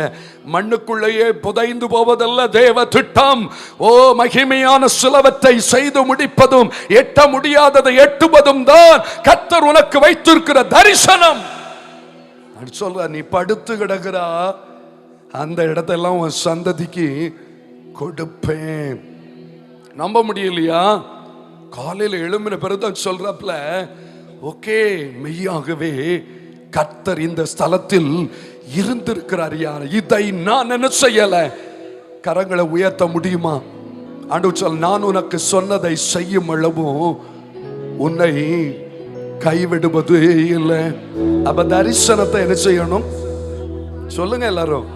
மண்ணுக்குள்ளேயே புதைந்து போவதல்ல தேவ திட்டம். ஓ, மகிமையான சிலவற்றை செய்து முடிப்பதும் எட்ட முடியாததை எட்டுவதும் தான் கர்த்தர் உனக்கு வைத்திருக்கிற தரிசனம். சொல்ற, நீ படுத்து கிடக்கிறா அந்த இடத்தெல்லாம் உன் சந்ததிக்கு கொடுப்பேன். நம்ப முடியலையா? காலையில எழும்பின பிறகுதான் சொல்றப்பல, ஓகே, மெய்யாகவே கர்த்தர் இந்த ஸ்தலத்தில் இருந்திருக்கிறார். யார் இதை நான் என்ன செய்யல? கரங்களை உயர்த்த முடியுமா? ஆண்டவர் சொல், நான் உனக்கு சொன்னதை செய்யும் அளவும் உன்னை கைவிடுவது இல்லை. அப்ப தரிசனத்தை என்ன செய்யணும்? சொல்லுங்க எல்லாரும்.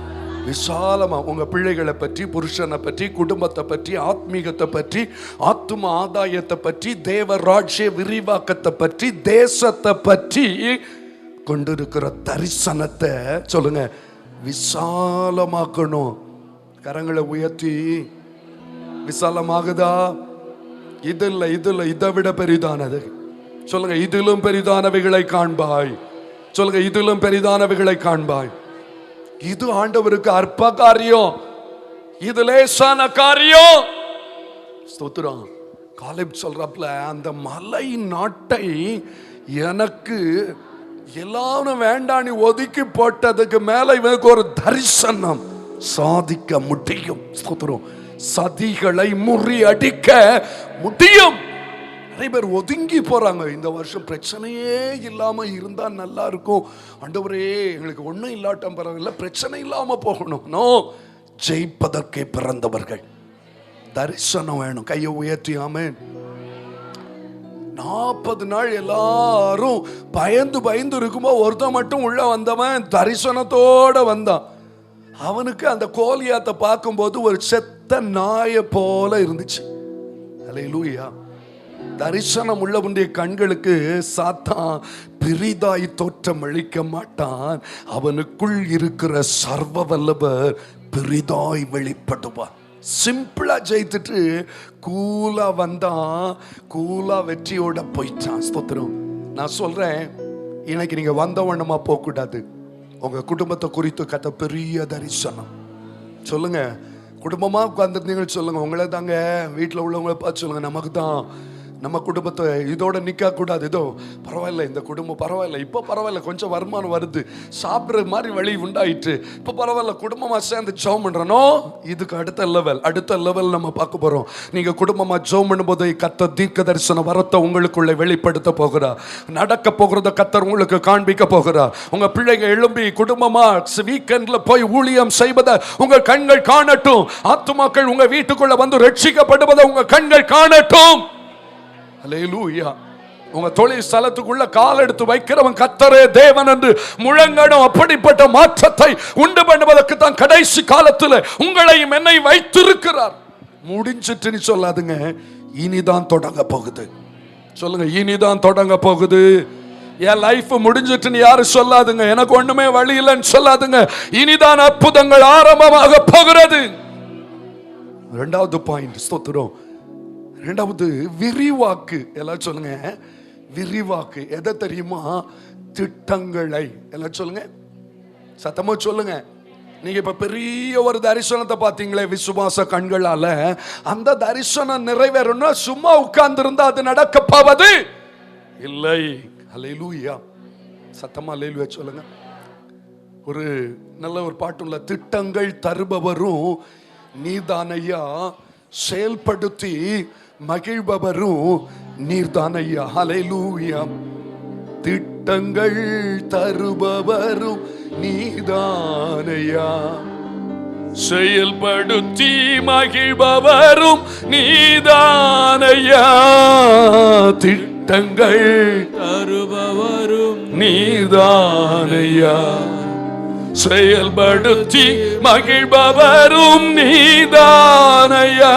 விசாலமா உங்க பிள்ளைகளை பற்றி, புருஷனை பற்றி, குடும்பத்தை பற்றி, ஆத்மீகத்தை பற்றி, ஆத்தும ஆதாயத்தை பற்றி, தேவ ராஜ்ய விரிவாக்கத்தை பற்றி, தேசத்தை பற்றி கொண்டிருக்கிற தரிசனத்தை சொல்லுங்க விசாலமாக்கணும். கரங்களை உயர்த்தி, விசாலமாகுதா? இது இல்லை, இது இல்லை, இதை விட பெரிதானது. சொல்லுங்க, இதிலும் பெரிதானவைகளை காண்பாய். சொல்லுங்க, இதிலும் பெரிதானவைகளை காண்பாய். இது ஆண்டவருக்கு அற்ப காரியம், இது லேசான காரியம். ஸ்தோத்திரம். காலேப் சொல்றப்பல, அந்த மலை நாட்டை எனக்கு எல்லாரும் வேண்டாம், நீ ஒதுக்கி போட்டதுக்கு மேல இவனுக்கு ஒரு தரிசனம் சாதிக்க முடியும். ஸ்தோத்திரம். சதிகளை முறியடிக்க முடியும். நிறைய பேர் ஒதுங்கி போறாங்க. இந்த வருஷம் பிரச்சனையே இல்லாம இருந்தா நல்லா இருக்கும் ஆண்டவரே, எங்களுக்கு ஒன்றும் இல்லாட்டம் பரவாயில்ல, பிரச்சனை இல்லாம போகணும். நோ, ஜெயிப்பதற்கே பிறந்தவர்கள். தரிசனம் வேணும். கையை உயர்த்தி ஆமென். 40 நாள் எல்லாரும் பயந்து பயந்து இருக்கும்போது ஒருத்தன் மட்டும் உள்ள வந்தவன் தரிசனத்தோட வந்தான். அவனுக்கு அந்த கோலியாத்தை பார்க்கும்போது ஒரு செத்த நாயை போல இருந்துச்சு. அல்லேலூயா. தரிசனம் உள்ளவனுடைய கண்களுக்கு சாத்தான் பெரிதாய் தோற்றம் அளிக்க மாட்டான். அவனுக்குள் இருக்கிற சர்வ வல்லவர் பெரிதாய் வெளிப்படுவார். சிம்பிளா ஜெயித்துட்டு கூலா வந்தான், கூலா வெற்றியோட போயிட்டான். ஸ்தோத்திரம். நான் சொல்றேன், இன்னைக்கு நீங்க வந்தவண்ணமா போக கூடாது. உங்க குடும்பத்தை குறித்து கத்த பெரிய தரிசனம். சொல்லுங்க, குடும்பமா உட்கார்ந்துருந்தீங்கன்னு சொல்லுங்க. உங்களே தாங்க, வீட்டில் உள்ளவங்களை பார்த்து சொல்லுங்க, நமக்கு தான் நம்ம குடும்பத்தை இதோட நிற்க கூடாது. இதோ பரவாயில்ல, இந்த குடும்பம் பரவாயில்ல, இப்போ பரவாயில்ல, கொஞ்சம் வருமானம் வருது, சாப்பிட்ற மாதிரி வழி உண்டாயிட்டு, இப்போ பரவாயில்ல, குடும்பமாக சேர்ந்து ஜெபம் பண்ணுறனோ, இதுக்கு அடுத்த லெவல் நம்ம பார்க்க போகிறோம். நீங்கள் குடும்பமாக ஜெபம் பண்ணும்போது கர்த்தர் தீர்க்க தரிசன வரத்தை உங்களுக்குள்ளே வெளிப்படுத்த போகிறார். நடக்க போகிறத கர்த்தர் உங்களுக்கு காண்பிக்க போகிறார். உங்கள் பிள்ளைங்க எழும்பி குடும்பமாக வீக்கெண்டில் போய் ஊழியம் செய்வதை உங்கள் கண்கள் காணட்டும். ஆத்துமாக்கள் உங்கள் வீட்டுக்குள்ளே வந்து ரட்சிக்கப்படுவதை உங்கள் கண்கள் காணட்டும். அல்லேலூயா. உங்க தொழில் ஸ்தலத்துக்குள்ள கால் எடுத்து வைக்கிறவன் கர்த்தரே தேவன் என்று முழங்கணும். அப்படிப்பட்ட மாற்றத்தை உண்டு பண்ணுவதற்கு தான் கடைசி காலத்தில் உங்களையும் என்னை வைத்திருக்கிறார். முடிஞ்சிட்டுன்னு சொல்லாதுங்க, இனிதான் தொடங்க போகுது. சொல்லுங்க, இனிதான் தொடங்க போகுது. என் லைஃப் முடிஞ்சிட்டுன்னு யாரும் சொல்லாதுங்க, எனக்கு ஒண்ணுமே வழி இல்லைன்னு சொல்லாதுங்க. இனிதான் அற்புதங்கள் ஆரம்பமாக போகிறது. இரண்டாவது பாயிண்ட், ஸ்தோத்திரம். இரண்டாவது விரிவாக்கு. எல்லாம் சொல்லுங்க, விரிவாக்கு. எதை தெரியுமா? திட்டங்களை. எல்லாம் சொல்லுங்க, சத்தமா சொல்லுங்க. நீங்க இப்ப பெரிய ஒரு தரிசனத்தை பார்த்தீங்களே விசுவாச கண்களால, அந்த தரிசனம் நிறைவேறணும்னா சும்மா உட்கார்ந்து இருந்தா அது நடக்க போவது இல்லை. அல்லேலூயா. சத்தமா அல்லேலூயா சொல்லுங்க. ஒரு நல்ல ஒரு பாட்டுள்ள, திட்டங்கள் தருபவரும் நீதானையா, செயல்படுத்தி மகிழ்பவரும் நீர்தானையா. ஹல்லேலூயா. திட்டங்கள் தருபவரும் நீதானையா, செயல்படுத்தி மகிழ்பவரும் நீதானையா. திட்டங்கள் தருபவரும் நீதானையா, செயல்படுத்தி மகிழ்பவரும் நீதானையா.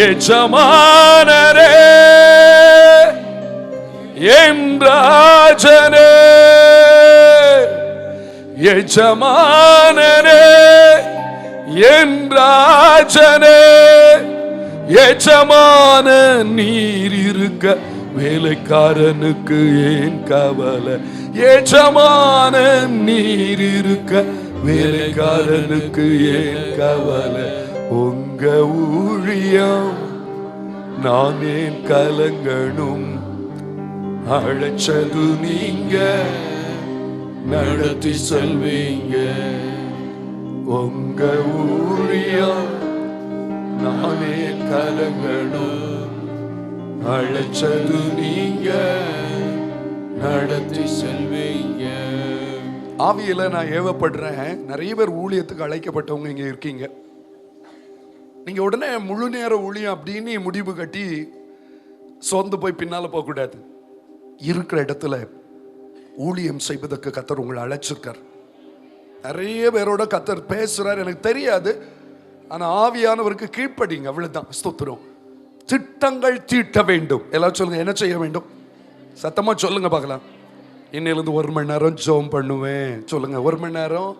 எஜமானரே, என் ராஜனே, எஜமானரே, என் ராஜனே. எஜமான நீர் இருக்க வேலைக்காரனுக்கு ஏன் கவலை? எஜமான நீர் இருக்க வேலைக்காரனுக்கு ஏன் கவலை? உங்க ஊழியம் நான் ஏன் கலங்கணும்? அழைச்சது நீங்க, நடத்தி செல்வீங்க. உங்க ஊழியம் நான் ஏன் கலங்கணும்? அழைச்சது நீங்க, நடத்தி செல்வீங்க. ஆவியில நான் ஏவப்படுறேன். நிறைய பேர் ஊழியத்துக்கு அழைக்கப்பட்டவங்க இங்க இருக்கீங்க. நீங்க உடனே முழு நேர ஊழியம் அப்படின்னு முடிவு கட்டி சோர்ந்து போய் பின்னால போக கூடாது. இருக்கிற இடத்துல ஊழியம் செய்வதற்கு கர்த்தர் உங்களை அழைச்சிருக்கார். நிறைய பேரோட கர்த்தர் பேசுறார், எனக்கு தெரியாது. ஆனா ஆவியானவருக்கு கீழ்ப்படிங்க, அவ்வளவுதான். ஸ்தோத்திரம். திட்டங்கள் தீட்ட வேண்டும். எல்லாரும் சொல்லுங்க, என்ன செய்ய வேண்டும்? சத்தமா சொல்லுங்க பார்க்கலாம். இன்னிலிருந்து 1 மணி நேரம் ஜெபம் பண்ணுவேன். சொல்லுங்க, 1 மணி நேரம்.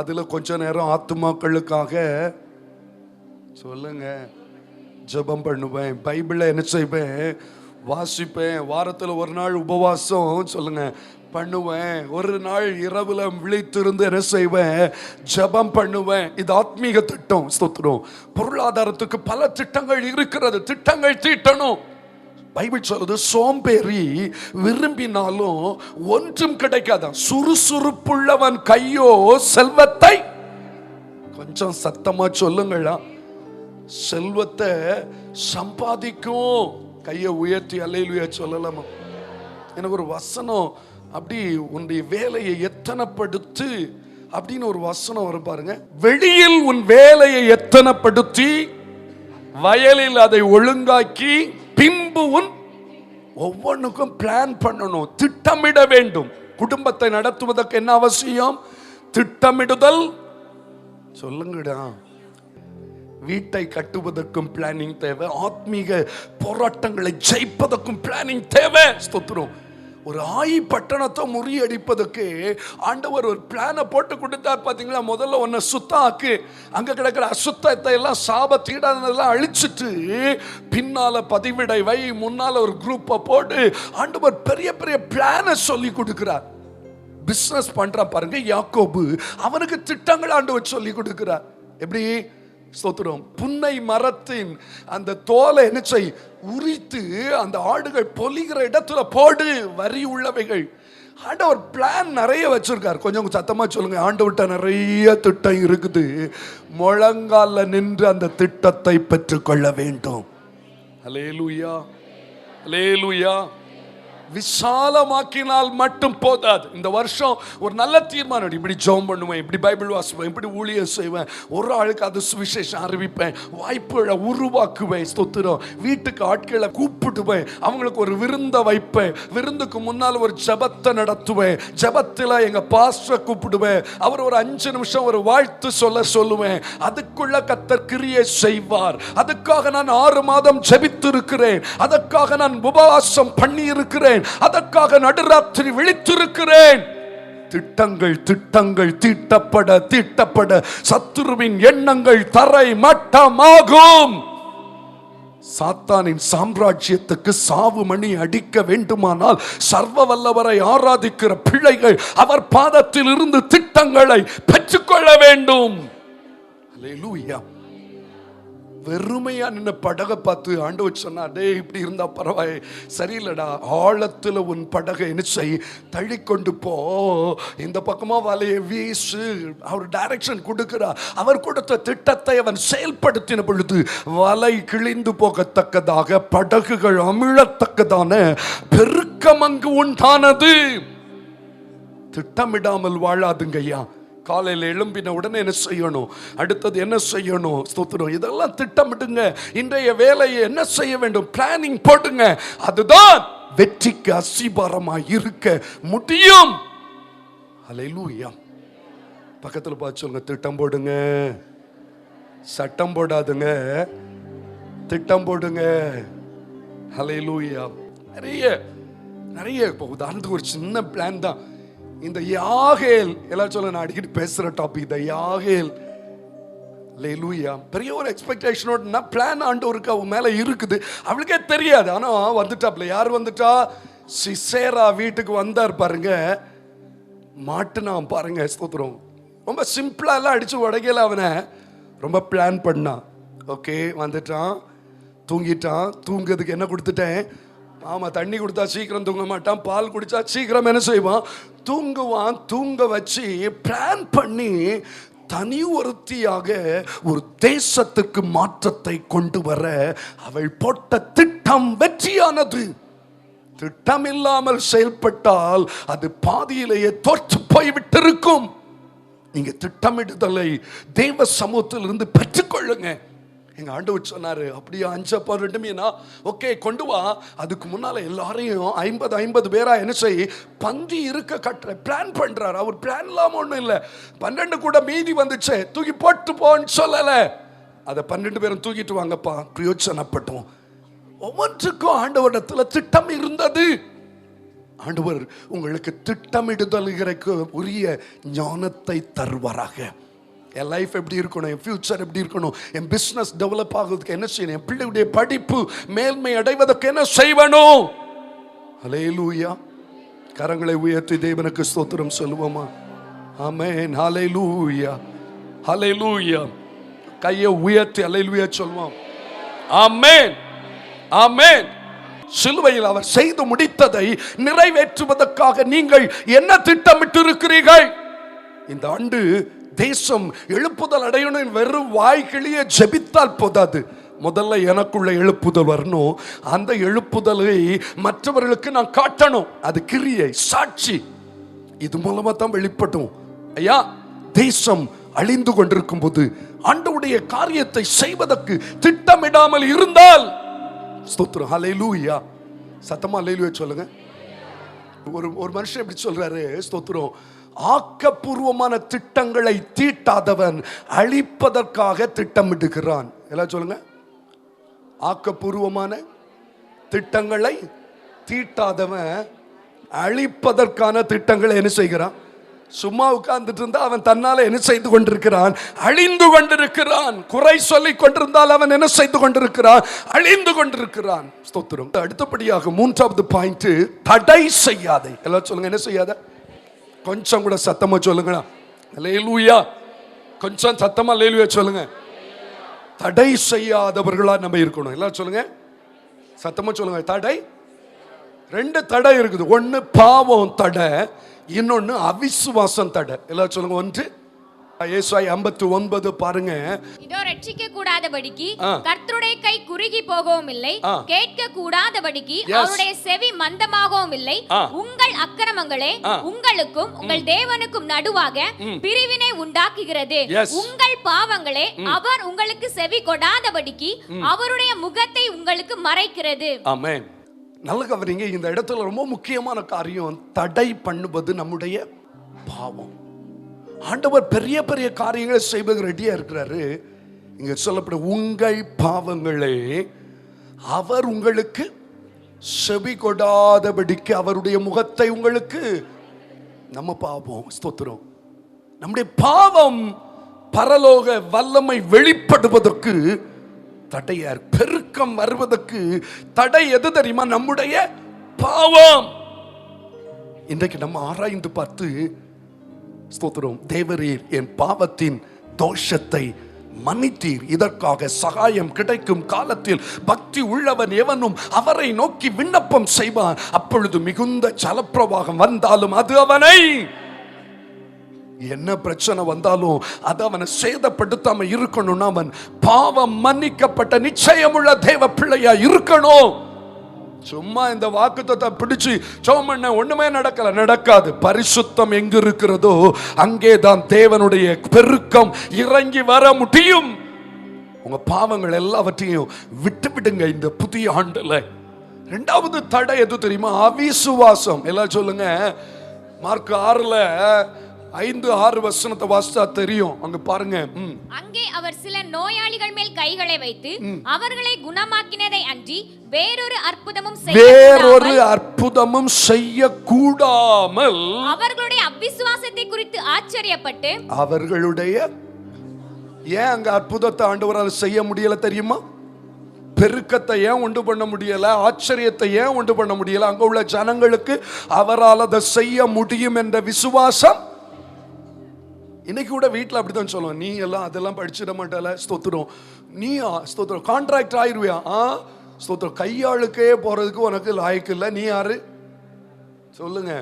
அதுல கொஞ்ச நேரம் ஆத்துமாக்களுக்காக சொல்லுங்க ஜெபம் பண்ணுவேன். பைபிளை என்ன செய்வேன்? வாசிப்பேன். வாரத்தில் ஒரு நாள் உபவாசம் சொல்லுங்க பண்ணுவேன். ஒரு நாள் இரவுல விழித்திருந்து என்ன செய்வேன்? ஜெபம் பண்ணுவேன். இது ஆத்மீக திட்டம். ஸ்தோத்திரம். பொருளாதாரத்துக்கு பல திட்டங்கள் இருக்கிறது. திட்டங்கள் தீட்டணும். பைபிள் சொல்லுது, சோம்பேறி விரும்பினாலும் ஒன்றும் கிடைக்காத, சுறுசுறுப்புள்ளவன் கையோ செல்வத்தை. கொஞ்சம் சத்தமா சொல்லுங்களா. செல்வத்தை சம்பாதிக்கும். கையை உயர்த்தி அல்லேலூயா சொல்லலாமா? எனக்கு ஒரு வசனம் அப்படி உன்னுடைய வேலையை எத்தனைப்படுத்து அப்படின்னு ஒரு வசனம் வரும் பாருங்க. வெளியில் உன் வேலையை எத்தனைப்படுத்தி வயலில் அதை ஒழுங்காக்கி பின்பு உன் ஒவ்வொன்றுக்கும் பிளான் பண்ணணும், திட்டமிட வேண்டும். குடும்பத்தை நடத்துவதற்கு என்ன அவசியம்? திட்டமிடுதல். சொல்லுங்கடா. வீட்டை கட்டுவதற்கும் பிளானிங் தேவை, ஆத்மீக போராட்டங்களை ஜெயிப்பதற்கும் பிளானிங் தேவை. ஸ்தோத்திரம். ஒரு பட்டணத்தை முறியடிப்பதற்கு ஆண்டவர் ஒரு பிளானை போட்டு கொடுத்தார் பாத்தீங்களா? முதல்ல ஒன்ன சுத்தாக்கு, அங்க கிடக்கிற அசுத்தத்தை எல்லாம் சாபத்தீடானதெல்லாம் அழிச்சிட்டு பின்னால பதிவிடை வை, முன்னால ஒரு குரூப்பை போட்டு ஆண்டவர் பெரிய பெரிய பிளானை சொல்லி கொடுக்கிறார். பிசினஸ் பண்றான் பாருங்க யாக்கோபு, அவனுக்கு திட்டங்கள் ஆண்டவர் சொல்லி கொடுக்கிறார். எப்படி? ஸ்தோத்திரம். புன்னை மரத்தின் அந்த தோலை என்ன செய், உரித்து அந்த ஆடுகள் பொலிகிற இடத்துல போடு, வரி உள்ளவைகள். ஆண்டவர் பிளான் நிறைய வச்சிருக்கார். கொஞ்சம் சத்தமா சொல்லுங்க. ஆண்டவர்கிட்ட நிறைய திட்டம் இருக்குது. முழங்கால நின்று அந்த திட்டத்தை பெற்றுக்கொள்ள வேண்டும். அல்லேலூயா, அல்லேலூயா. விசாலமாக்கினால் மட்டும் போதாது. இந்த வருஷம் ஒரு நல்ல தீர்மானம், இப்படி ஜெபம் பண்ணுவேன், இப்படி பைபிள் வாசிப்பேன், இப்படி ஊழியம் செய்வேன், ஒரு ஆளுக்கு அது சுவிசேஷம் அறிவிப்பேன், வாய்ப்புகளை உருவாக்குவேன். ஸ்தோத்திரம். வீட்டுக்கு ஆட்களை கூப்பிடுவேன், அவங்களுக்கு ஒரு விருந்தை வைப்பேன், விருந்துக்கு முன்னால் ஒரு ஜெபத்தை நடத்துவேன், ஜெபத்தில் எங்க பாஸ்டரை கூப்பிடுவேன், அவர் ஒரு 5 நிமிஷம் ஒரு வாழ்த்து சொல்லுவேன். அதுக்குள்ள கர்த்தர் கிரியை செய்வார். அதுக்காக நான் 6 மாதம் ஜெபித்து இருக்கிறேன், அதற்காக நான் உபவாசம் பண்ணி இருக்கிறேன், அதற்காக நடுராத்திரி விழித்திருக்கிறேன். திட்டங்கள் திட்டங்கள் தீட்டப்பட சத்துருவின் எண்ணங்கள் தரை மட்டமாகும். சாத்தானின் சாம்ராஜ்யத்துக்கு சாவு மணி அடிக்க வேண்டுமானால் சர்வ வல்லவரை ஆராதிக்கிற பிள்ளைகள் அவர் பாதத்தில் இருந்து திட்டங்களை பெற்றுக்கொள்ள வேண்டும். அல்லேலூயா. வெறுமையா நின்ன படகை பார்த்து ஆண்டவர் சொன்னார், டே இப்படி இருந்தா பரவாயில்ல, சரியில்லடா, ஆழத்துல உன் படகை என்ன செய், தள்ளிக்கொண்டு போ, இந்த பக்கமா வலையை வீசு. அவர் டைரக்ஷன் கொடுக்கிறார். அவர் கொடுத்த திட்டத்தை அவன் செயல்படுத்தின பொழுது வலை கிழிந்து போகத்தக்கதாக, படகுகள் அமிழத்தக்கதான பெருக்கம் அங்கு உண்டானது. திட்டமிடாமல் வாழாதுங்கய்யா. காலையில் எழும்பின உடனே என்ன செய்யணும், அடுத்தது என்ன செய்யணும், ஸ்தோத்திரம், இதெல்லாம் திட்டமிடுங்க. இன்றைய வேலையை என்ன செய்ய வேண்டும், பிளானிங் போடுங்க. அதுதான் வெற்றிக்கு அஸ்திபாரமாய் இருக்க முடியும். அல்லேலூயா. பக்கத்துல பார்த்து சொல்லுங்க, திட்டம் போடுங்க, சட்டம் போடாதுங்க, திட்டம் போடுங்க. அல்லேலூயா. நிறைய நிறைய இப்போ உதாரணத்துக்கு ஒரு சின்ன பிளான் தான். இந்த யாகேல், எல்லாரும் சொல்ல, நான் அடிக்கடி பேசுற டாபிக் இந்த யாகேல். அல்லேலூயா. பெரிய ஒரு எக்ஸ்பெக்டேஷனோட பிளான் ஆண்டவருக்கு அவ மேல இருக்குது. அவளுக்கே தெரியாது. ஆனா வந்துட்டாப்ல. யார் வந்துட்டா? சிசேரா வீட்டுக்கு வந்தார் பாருங்க. மாட்டுனான் பாருங்க. ஸ்தோத்திரம். ரொம்ப சிம்பிளா எல்லாம் அடிச்சு உடைக்கல. அவனை ரொம்ப பிளான் பண்ணான். ஓகே, வந்துட்டான், தூங்கிட்டான். தூங்குறதுக்கு என்ன கொடுத்துட்டேன்? ஆமா, தண்ணி கொடுத்தா சீக்கிரம் தூங்க மாட்டான், பால் குடிச்சா சீக்கிரம் என்ன செய்வான், தூங்குவான். தூங்க வச்சு பிளான் பண்ணி தனி ஒருத்தியாக ஒரு தேசத்துக்கு மாற்றத்தை கொண்டு வர அவள் போட்ட திட்டம் வெற்றியானது. திட்டம் இல்லாமல் செயல்பட்டால் அது பாதியிலேயே தோற்று போய்விட்டிருக்கும். நீங்க திட்டமிடுதலை தேவ சமூகத்தில் இருந்து பெற்றுக்கொள்ளுங்க. எங்க ஆண்டவர் சொன்னாரு, அப்படியே 5 பரட்டுமேனா, ஓகே கொண்டு வா. அதுக்கு முன்னால எல்லாரையும் 50 பேரா என்ன செய், பந்தி இருக்க கட்டுற பிளான் பண்றாரு. அவர் பிளான் இல்லாம ஒண்ணும் இல்ல. 12 கூட மீதி வந்துச்சு, தூக்கி போட்டு போன்னு சொல்லல. அதை 12 பேரும் தூக்கிட்டு வாங்கப்பா, பிரயோஜனப்பட்டோம். ஒவ்வொன்றுக்கும் ஆண்டவரிடத்துல திட்டம் இருந்தது. ஆண்டவர் உங்களுக்கு திட்டமிடுதலுக்கு உரிய ஞானத்தை தருவாராக. என் லைஃப் எப்படி இருக்கணும், என் ஃபியூச்சர் எப்படி இருக்கணும், என் பிஸ்னஸ் டெவலப் ஆகுறதுக்கு என்ன செய்யணும், என் பிள்ளையுடைய படிப்பு மேல்மை அடைவதற்கு என்ன செய்யணும். ஹல்லேலூயா. கரங்களை உயர்த்தி தேவனுக்கு ஸ்தோத்திரம் சொல்லுவோமா? ஆமென். ஹல்லேலூயா, ஹல்லேலூயா. கையை உயர்த்தி ஹல்லேலூயா சொல்லுவோம். ஆமென், ஆமென். சிலுவையில் அவர் செய்து முடித்ததை நிறைவேற்றுவதற்காக நீங்கள் என்ன திட்டமிட்டு இருக்கிறீர்கள்? இந்த ஆண்டு தேசம் எழுப்புதல் அடையணும் வெறும் வாய்க்கிளியே ஜெபித்தால் போதாது. முதல்ல எனக்குள்ள எழுப்புதல் வரணும். அந்த எழுப்புதலை மற்றவர்களுக்கு நான் காட்டணும். அது கிரியை, சாட்சி. இது மூலமா தான் வெளிப்படும். ஐயா, தேசம் அழிந்து கொண்டிருக்கும் போது ஆண்டவருடைய காரியத்தை செய்வதற்கு திட்டமிடாமல் இருந்தால், ஸ்தோத்திரம், ஹல்லேலூயா. சத்தமா ஹல்லேலூயா சொல்லுங்க. ஒரு மனுஷன் எப்படி சொல்றாரு, ஸ்தோத்திரம், ஆக்கப்பூர்வமான திட்டங்களை தீட்டாதவன் அழிப்பதற்காக திட்டமிடுகிறான். எல்லாம் சொல்லுங்க. ஆக்கப்பூர்வமான திட்டங்களை தீட்டாதவன் அழிப்பதற்கான திட்டங்களை என்ன செய்கிறான்? சும்மா உட்கார்ந்துட்டு இருந்தா அவன் தன்னால என்ன செய்து கொண்டிருக்கிறான்? அழிந்து கொண்டிருக்கிறான். குறை சொல்லிக் கொண்டிருந்தால் அவன் என்ன செய்து கொண்டிருக்கிறான்? அழிந்து கொண்டிருக்கிறான். ஸ்தோத்திரம். அடுத்தபடியாக மூன்றாவது பாயிண்ட், தடை செய்யாதே. எல்லாம் சொல்லுங்க, என்ன செய்யாத? கொஞ்சம் கூட சத்தமா சொல்லுங்க. அல்லேலூயா. கொஞ்சம் சத்தமா அல்லேலூயா சொல்லுங்க. தடை செய்யாதவர்களா நம்ம இருக்கணும். எல்லாம் சொல்லுங்க, சத்தமா சொல்லுங்க. தடை, ரெண்டு தடை இருக்குது. ஒன்னு பாவம் தடை, இன்னொன்னு அவிசுவாசம் தடை. எல்லாம் சொல்லுங்க. ஒன்று ஏசாயா 59 பாருங்க. இதோ ரட்சிக்க கூடாதபடிக்கு கர்த்தருடைய கை குறுகி போகவும் இல்லை, கேட்க கூடாதபடிக்கு அவருடைய செவி மந்தமாகவும் இல்லை. உங்கள் அக்கிரமங்களே உங்களுக்கும் உங்கள் தேவனுக்கும் நடுவாக பிரிவினை உண்டாக்குகிறது. உங்கள் பாவங்களே அவர் உங்களுக்கு செவி கொடாதபடிக்கு அவருடைய முகத்தை உங்களுக்கு மறைக்கிறது. ஆமென். நல்ல கவனிங்க. இந்த இடத்துல ரொம்ப முக்கியமான காரியம், தடை பண்ணுவது நம்முடைய பாவம். ஆண்டவர் பெரிய பெரிய காரியங்களை செய்வது ரெடியா இருக்கிறாரு. இங்க சொல்லப்படும் உங்கள் பாவங்களே அவர் உங்களுக்கு செவி கொடாதபடிக்கு அவருடைய முகத்தை உங்களுக்கு, நம்ம பாவம், ஸ்தோத்திரம், நம்முடைய பாவம் பரலோக வல்லமை வெளிப்படுவதற்கு தடையார். பெருக்கம் வருவதற்கு தடை எது தெரியுமா? நம்முடைய பாவம். இன்றைக்கு நம்ம ஆராய்ந்து பார்த்து, ஸ்தோத்திரம், தேவரீர் என் பாவத்தின் தோஷத்தை மன்னித்தீர், இதற்காக சகாயம் கிடைக்கும் காலத்தில் பக்தி உள்ளவன் எவனும் அவரை நோக்கி விண்ணப்பம் செய்வான். அப்பொழுது மிகுந்த ஜலப்பிரவாகம் வந்தாலும் அது அவனை, என்ன பிரச்சனை வந்தாலும் அது அவனை சேதப்படுத்தாம இருக்கணும்னா அவன் பாவம் மன்னிக்கப்பட்ட நிச்சயமுள்ள தேவ பிள்ளையா இருக்கணும். சும்மா இந்த வாக்குத்தத்தை பிடிச்சு சோமண்ண ஒண்ணுமே நடக்காது. பரிசுத்தம் எங்கு இருக்கிறதோ அங்கேதான் தேவனுடைய பெருக்கம் இறங்கி வர முடியும். உங்க பாவங்கள் எல்லாவற்றையும் விட்டு விடுங்க இந்த புதிய ஆண்டுல. இரண்டாவது தடை எது தெரியுமா? அவிசுவாசம். எல்லாம் சொல்லுங்க. மார்க் 6:5-6 வசனத்தை வாசிச்சா தெரியும். அங்க பாருங்க. அங்கே அவர் சில நோயாளிகள் மேல் கைகளை வைத்து அவர்களை குணமாக்கினதை அன்றி வேறொரு அற்புதமும் செய்யக்கூடாமல் அவர்களுடைய அவிசுவாசத்தை குறித்து ஆச்சரியப்பட்டு, அவர்களுடைய, ஏன் அங்க அற்புதத்தை ஆண்டவரால் செய்ய முடியல தெரியுமா? பெருக்கத்தை ஏன் உண்டு பண்ண முடியல? ஆச்சரியத்தை ஏன் உண்டு பண்ண முடியல? அங்க உள்ள ஜனங்களுக்கு அவரால் அதை செய்ய முடியும் என்ற விசுவாசம். இன்னைக்கு கூட வீட்டில் அப்படித்தான் சொல்லுவோம், நீ எல்லாம் அதெல்லாம் படிச்சிட மாட்டால, ஸ்தோத்திரம், நீ ஸ்தோத்திரம் கான்ட்ராக்ட் ஆயிருவியா? ஸ்தோத்திரம், கையாளுக்கே போறதுக்கு உனக்கு லாய்க்கு இல்லை, நீ யாரு சொல்லுங்க.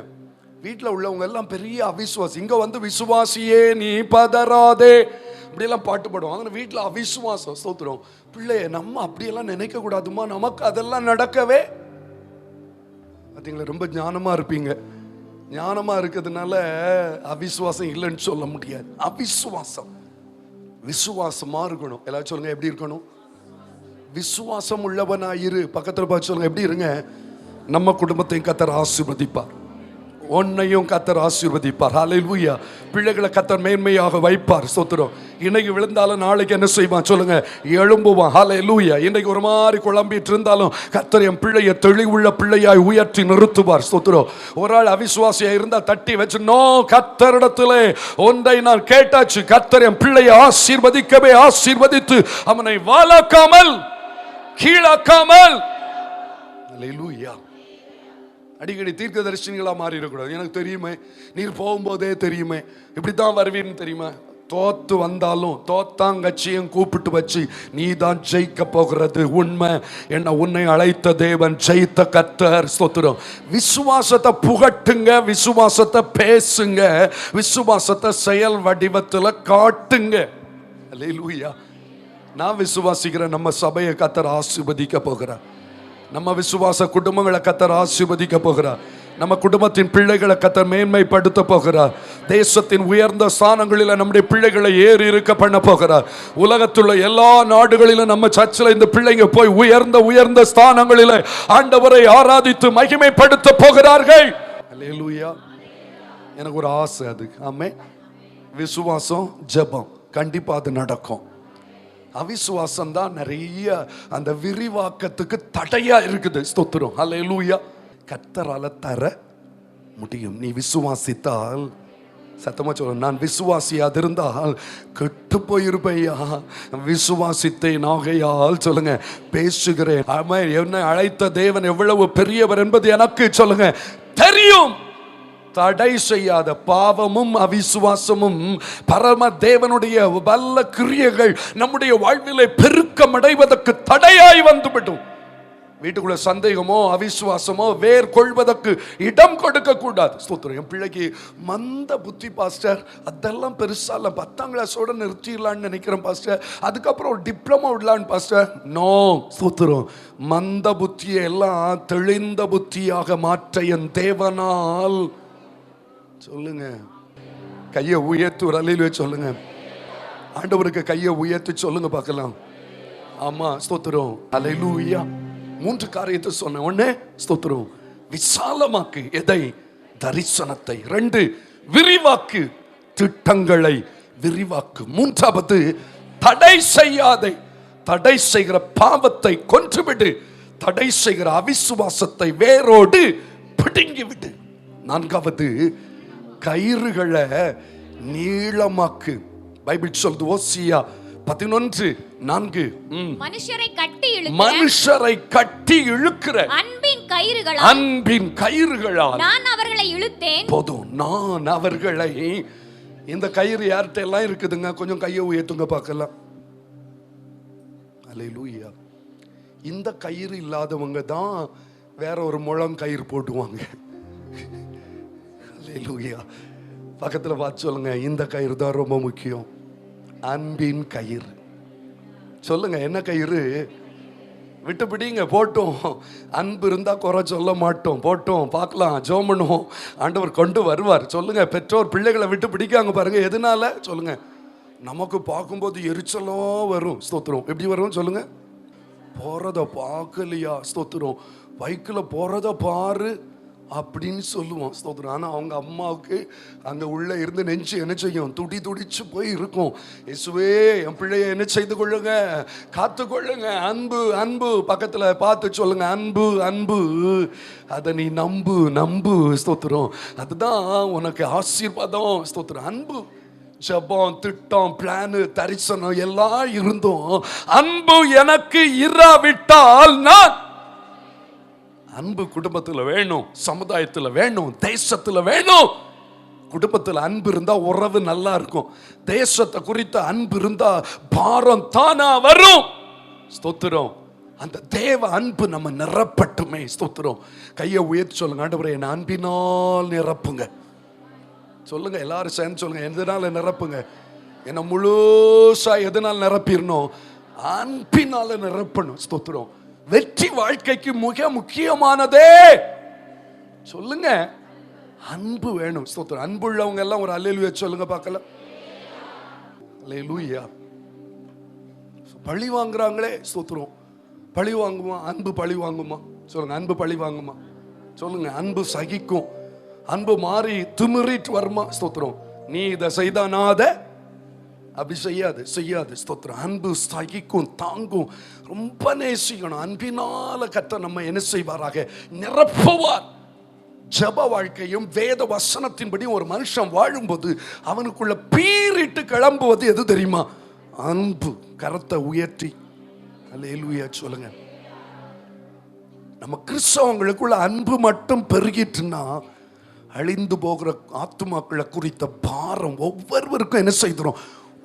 வீட்டில் உள்ளவங்க எல்லாம் பெரிய அவிசுவாசி. இங்க வந்து விசுவாசியே நீ பதறாதே அப்படியெல்லாம் பாட்டு பாடுவாங்க. வீட்டில் அவிசுவாசம். ஸ்தோத்திரம், பிள்ளைய நம்ம அப்படியெல்லாம் நினைக்க கூடாதுமா, நமக்கு அதெல்லாம் நடக்கவே. பார்த்தீங்களா, ரொம்ப ஞானமா இருப்பீங்க. ஞானமா இருக்கிறதுனால அவிசுவாசம் இல்லைன்னு சொல்ல முடியாது. அவிசுவாசம், விசுவாசமா இருக்கணும். எல்லாரும் சொல்லுங்க, எப்படி இருக்கணும்? விசுவாசம் உள்ளவனாயிரு. பக்கத்துல பார்த்து சொல்லுங்க, எப்படி இருங்க? நம்ம குடும்பத்தையும் கர்த்தர் ஆசீர்வதிப்பார், உன்னையும் கர்த்தர் ஆசீர்வதிப்பார். ஹல்லேலூயா. பிள்ளைகளை கர்த்தர் மேன்மையாக வைப்பார். ஸ்தோத்திரம். இன்னைக்கு விழுந்தாலும் நாளைக்கு என்ன செய்வான் சொல்லுங்க? எழும்புவான். ஹல்லேலூயா. இன்னைக்கு ஒரு மாதிரி குழம்பிட்டு இருந்தாலும் கர்த்தர் என் பிள்ளையை தெளிவுள்ள பிள்ளையாய் உயர்த்தி நிறுத்துவார். ஸ்தோத்திரம். ஒரு ஆள் அவிசுவாசியா இருந்தா தட்டி வச்சு, நோ, கர்த்தரிடத்திலே ஒன்றை நான் கேட்டாச்சு. கர்த்தர் என் பிள்ளையை ஆசீர்வதிக்கவே ஆசீர்வதித்து அவனை வாழாக்காமல் கீழாக்காமல். ஹல்லேலூயா. அடிக்கடி தீர்க்க தரிசனிகளா மாறி இருக்கக்கூடாது. எனக்கு தெரியுமே, நீர் போகும்போதே தெரியுமே, இப்படித்தான் வருவீன்னு தெரியுமா? தோத்து வந்தாலும் தோத்தாங்கச்சியும் கூப்பிட்டு வச்சு நீ தான் ஜெயிக்க போகிறது உண்மை, என்ன உன்னை அழைத்த தேவன், ஜெயித்த கர்த்தர். ஸ்தோத்திரம். விசுவாசத்தை புகட்டுங்க, விசுவாசத்தை பேசுங்க, விசுவாசத்தை செயல் வடிவத்தில் காட்டுங்க. அல்லேலூயா. நான் விசுவாசிக்கிறேன், நம்ம சபையை கர்த்தர் ஆசீர்வதிக்க போகிறார். நம்ம விசுவாச குடும்பங்களை கர்த்தர் ஆசீர்வதிக்க போகிறார். நம்ம குடும்பத்தின் பிள்ளைகளை கர்த்தர் மேன்மைப்படுத்த போகிறார். தேசத்தின் உயர்ந்த ஸ்தானங்களில் நம்முடைய பிள்ளைகளை ஏறி இருக்க பண்ண போகிறார். உலகத்துள்ள எல்லா நாடுகளிலும் நம்ம சர்ச்சில் இந்த பிள்ளைங்க போய் உயர்ந்த உயர்ந்த ஸ்தானங்களில் ஆண்டவரை ஆராதித்து மகிமைப்படுத்த போகிறார்கள். அல்லேலூயா. எனக்கு ஒரு ஆசை அது. ஆமே. விசுவாசம் ஜெபம் கண்டிப்பா அது நடக்கும். அவிசுவாசம் தான் நிறைய அந்த விரிவாக்கத்துக்கு தடையா இருக்குது. ஸ்தோத்திரம். அல்லேலூயா. கர்த்தரால தர முடியும். நீ விசுவாசித்தால், சத்தமா சொல்ல, நான் விசுவாசியாது இருந்தால் கெட்டு போயிருப்பையா. விசுவாசித்தேன் ஆகையால் சொல்லுங்க பேசுகிறேன். ஆமா. என்னை அழைத்த தேவன் எவ்வளவு பெரியவர் என்பது எனக்கு சொல்லுங்க தெரியும். தடை செய்யாத பாவமும் அவிசுவாசமும் பரம தேவனுடைய வல்ல கிரியைகள் நம்முடைய வாழ்விலே பெருக்கம் அடைவதற்கு தடையாய் வந்துவிடும். வீட்டுக்குள்ள சந்தேகமோ அவிசுவாசமோ வேர் கொள்வதற்கு இடம் கொடுக்க கூடாது. ஸ்தோத்திரம். என் பிள்ளைக்கு மந்த புத்தி பாஸ்டர், அதெல்லாம் பெருசா இல்ல, 10ஆம் கிளாஸோட நிறுத்திடலான்னு நினைக்கிறேன் பாஸ்டர், அதுக்கப்புறம் ஒரு டிப்ளமோ விடலான்னு பாஸ்டர். நோ. ஸ்தோத்திரம். மந்த புத்தியை எல்லாம் தெளிந்த புத்தியாக மாற்ற என் தேவனால் சொல்லுங்க. கையை உயர்த்து ஒரு அல்லேலூயா சொல்லுங்க. ஆண்டவருக்கு கையை உயர்த்தி சொல்லுங்க பார்க்கலாம். ஆமா. ஸ்தோத்திரம். அல்லேலூயா. 3 காரியத்தை சொன்ன ஒண்ணு ஸ்தோத்திரம். விசாலமாக்கு எதை? தரிசனத்தை. 2 விரிவாக்கு திட்டங்களை. விரிவாக்கு. 3வது தடை செய்யாதே. தடை செய்கிற பாவத்தை கொன்றுவிடு. தடை செய்கிற அவிசுவாசத்தை வேரோடு பிடுங்கி விடு. 4வது கயிறுகளை நீளமாக்கு. பைபிள் சொல்லுது ஓசியா 11:4 மனுஷரை கட்டி இழுக்கிற அன்பின் கயிறுகளால் நான் அவர்களை இழுத்தேன். போதும். நான் அவர்களை. இந்த கயிறு யார்கிட்ட எல்லாம் இருக்குதுங்க? கொஞ்சம் கையை உயர்த்துங்க பார்க்கலாம். அல்லேலூயா. இந்த கயிறு இல்லாதவங்க தான் வேற ஒரு முழம் கயிறு போட்டுவாங்க. அல்லேலூயா. பக்கத்துல பார்த்து சொல்லுங்க, இந்த கயிறு தான் ரொம்ப முக்கியம். அன்பின் கயிறு. சொல்லுங்க, என்ன கயிறு? விட்டு பிடிங்க, போட்டோம். அன்பு இருந்தா குறை சொல்ல மாட்டோம். போட்டோம், பார்க்கலாம், ஜெபம் பண்ணுவோம், ஆண்டவர் கொண்டு வருவார். சொல்லுங்க. பெற்றோர் பிள்ளைகளை விட்டு பிடிக்காங்க பாருங்க. எதனால சொல்லுங்க? நமக்கு பார்க்கும்போது எரிச்சலோ வரும். ஸ்தோத்திரம். எப்படி வரும் சொல்லுங்க? போறத பார்க்கலையா? ஸ்தோத்திரம். பைக்கில் போறத பாரு அப்படின்னு சொல்லுவோம். ஸ்தோத்திரம். ஆனால் அவங்க அம்மாவுக்கு அங்கே உள்ள இருந்து நெஞ்சு என்ன செய்யும்? துடிச்சு போய் இருக்கும். இயேசுவே, என் பிள்ளைய என்ன செய்து கொள்ளுங்க, காத்து கொள்ளுங்க. அன்பு அன்பு. பக்கத்தில் பார்த்து சொல்லுங்க, அன்பு அன்பு. அதை நீ நம்பு. ஸ்தோத்திரம். அதுதான் உனக்கு ஆசீர்வாதம். ஸ்தோத்திரம். அன்பு. ஜெபம், திட்டம், பிளானு, தரிசனம் எல்லாம் இருந்தும் அன்பு எனக்கு இராவிட்டால் நான். அன்பு குடும்பத்தில் வேணும், சமுதாயத்தில் வேணும், தேசத்தில் வேணும். குடும்பத்தில் அன்பு இருந்தா உறவு நல்லா இருக்கும். தேசத்தை குறித்த அன்பு இருந்தா பாரம் தானா வரும். ஸ்தோத்திரம். அந்த தேவ அன்பு நம்ம நிரப்பட்டுமே. ஸ்தோத்திரம். கையை உயர்த்தி சொல்லுங்க, ஆண்டவரே என்னை அன்பினால் நிரப்புங்க. சொல்லுங்க, எல்லாரும் சேர்ந்து சொல்லுங்க, எதனால நிரப்புங்க? என்ன முழுசா எதனால் நிரப்பிடணும்? அன்பினால நிரப்பணும். ஸ்தோத்திரம். வெற்றி வாழ்க்கைக்கு மிக முக்கியமானதே சொல்லுங்க அன்பு வேணும். ஸ்தோத்திரம். அன்புள்ளவங்க எல்லாம் ஒரு அல்லேலூயா சொல்லுங்க பார்க்கலாம். அல்லேலூயா. பழி வாங்குறாங்களே. ஸ்தோத்திரம். பழி வாங்குமா? அன்பு பழி வாங்குமா? சொல்லுங்க. அன்பு பழி வாங்குமா? சொல்லுங்க. அன்பு சகிக்கும். அன்பு மாறி திமிரிட்டு வருமா? ஸ்தோத்திரம். நீ இதை செய்தானாத அப்படி செய்யாது. ஸ்தோத்திரம். அன்பு சகிக்கும், தாங்கும், ரொம்ப நேசிக்கணும். அன்பினால கர்த்தர் நம்ம என்ன செய்வாராக? நிரப்புவார். ஜெப வாழ்க்கையும் வேத வசனத்தின்படி ஒரு மனுஷன் வாழும்போது அவனுக்குள்ள பீறிட்டு கிளம்புவது எது தெரியுமா? அன்பு. கரத்தை உயர்த்தி அல்லேலூயா சொல்லுங்க. நம்ம கிறிஸ்தவங்களுக்குள்ள அன்பு மட்டும் பெருகிட்டுன்னா அழிந்து போகிற ஆத்துமாக்களை குறித்த பாரம் ஒவ்வொருவருக்கும் என்ன செய்கிறோம்?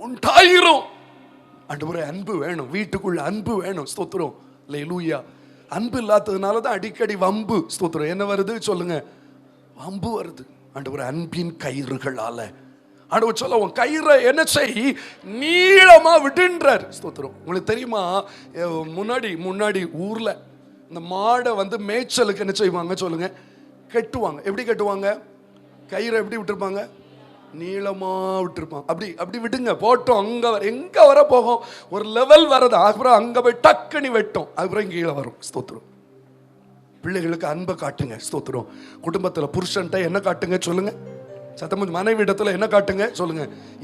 உண்டாயிரும். ஆண்டவரே, அன்பு வேணும், வீட்டுக்குள்ள அன்பு வேணும். ஸ்தோத்திரம். அல்லேலூயா. அன்பு இல்லாததுனால தான் அடிக்கடி வம்பு. ஸ்தோத்திரம். என்ன வருது சொல்லுங்க? வம்பு வருது. ஆண்டவரே, அன்பின் கயிறுகளால ஆண்டவர் சொல்ல, உன் கயிறை என்ன செய்? நீளமா விடுன்றார். ஸ்தோத்திரம். உங்களுக்கு தெரியுமா, முன்னாடி ஊர்ல இந்த மாடை வந்து மேய்ச்சலுக்கு என்ன செய்வாங்க சொல்லுங்க? கட்டுவாங்க. எப்படி கட்டுவாங்க? கயிறை எப்படி விட்டுருப்பாங்க? நீளமா விட்டுருப்பாங்க. அப்படி விடுங்க, போட்டோம். எங்க வர போகும்? ஒரு லெவல் வரது, அப்புறம் அங்க போய் டக்குனி வெட்டும், அப்புறம் கீழே வரும். ஸ்தோத்திரம். பிள்ளைகளுக்கு அன்பை காட்டுங்க. ஸ்தோத்திரம். குடும்பத்துல புருஷன்ட்ட என்ன காட்டுங்க சொல்லுங்க? சத்தம். மனைவி இடத்துல என்ன காட்டுங்க சொல்லுங்க?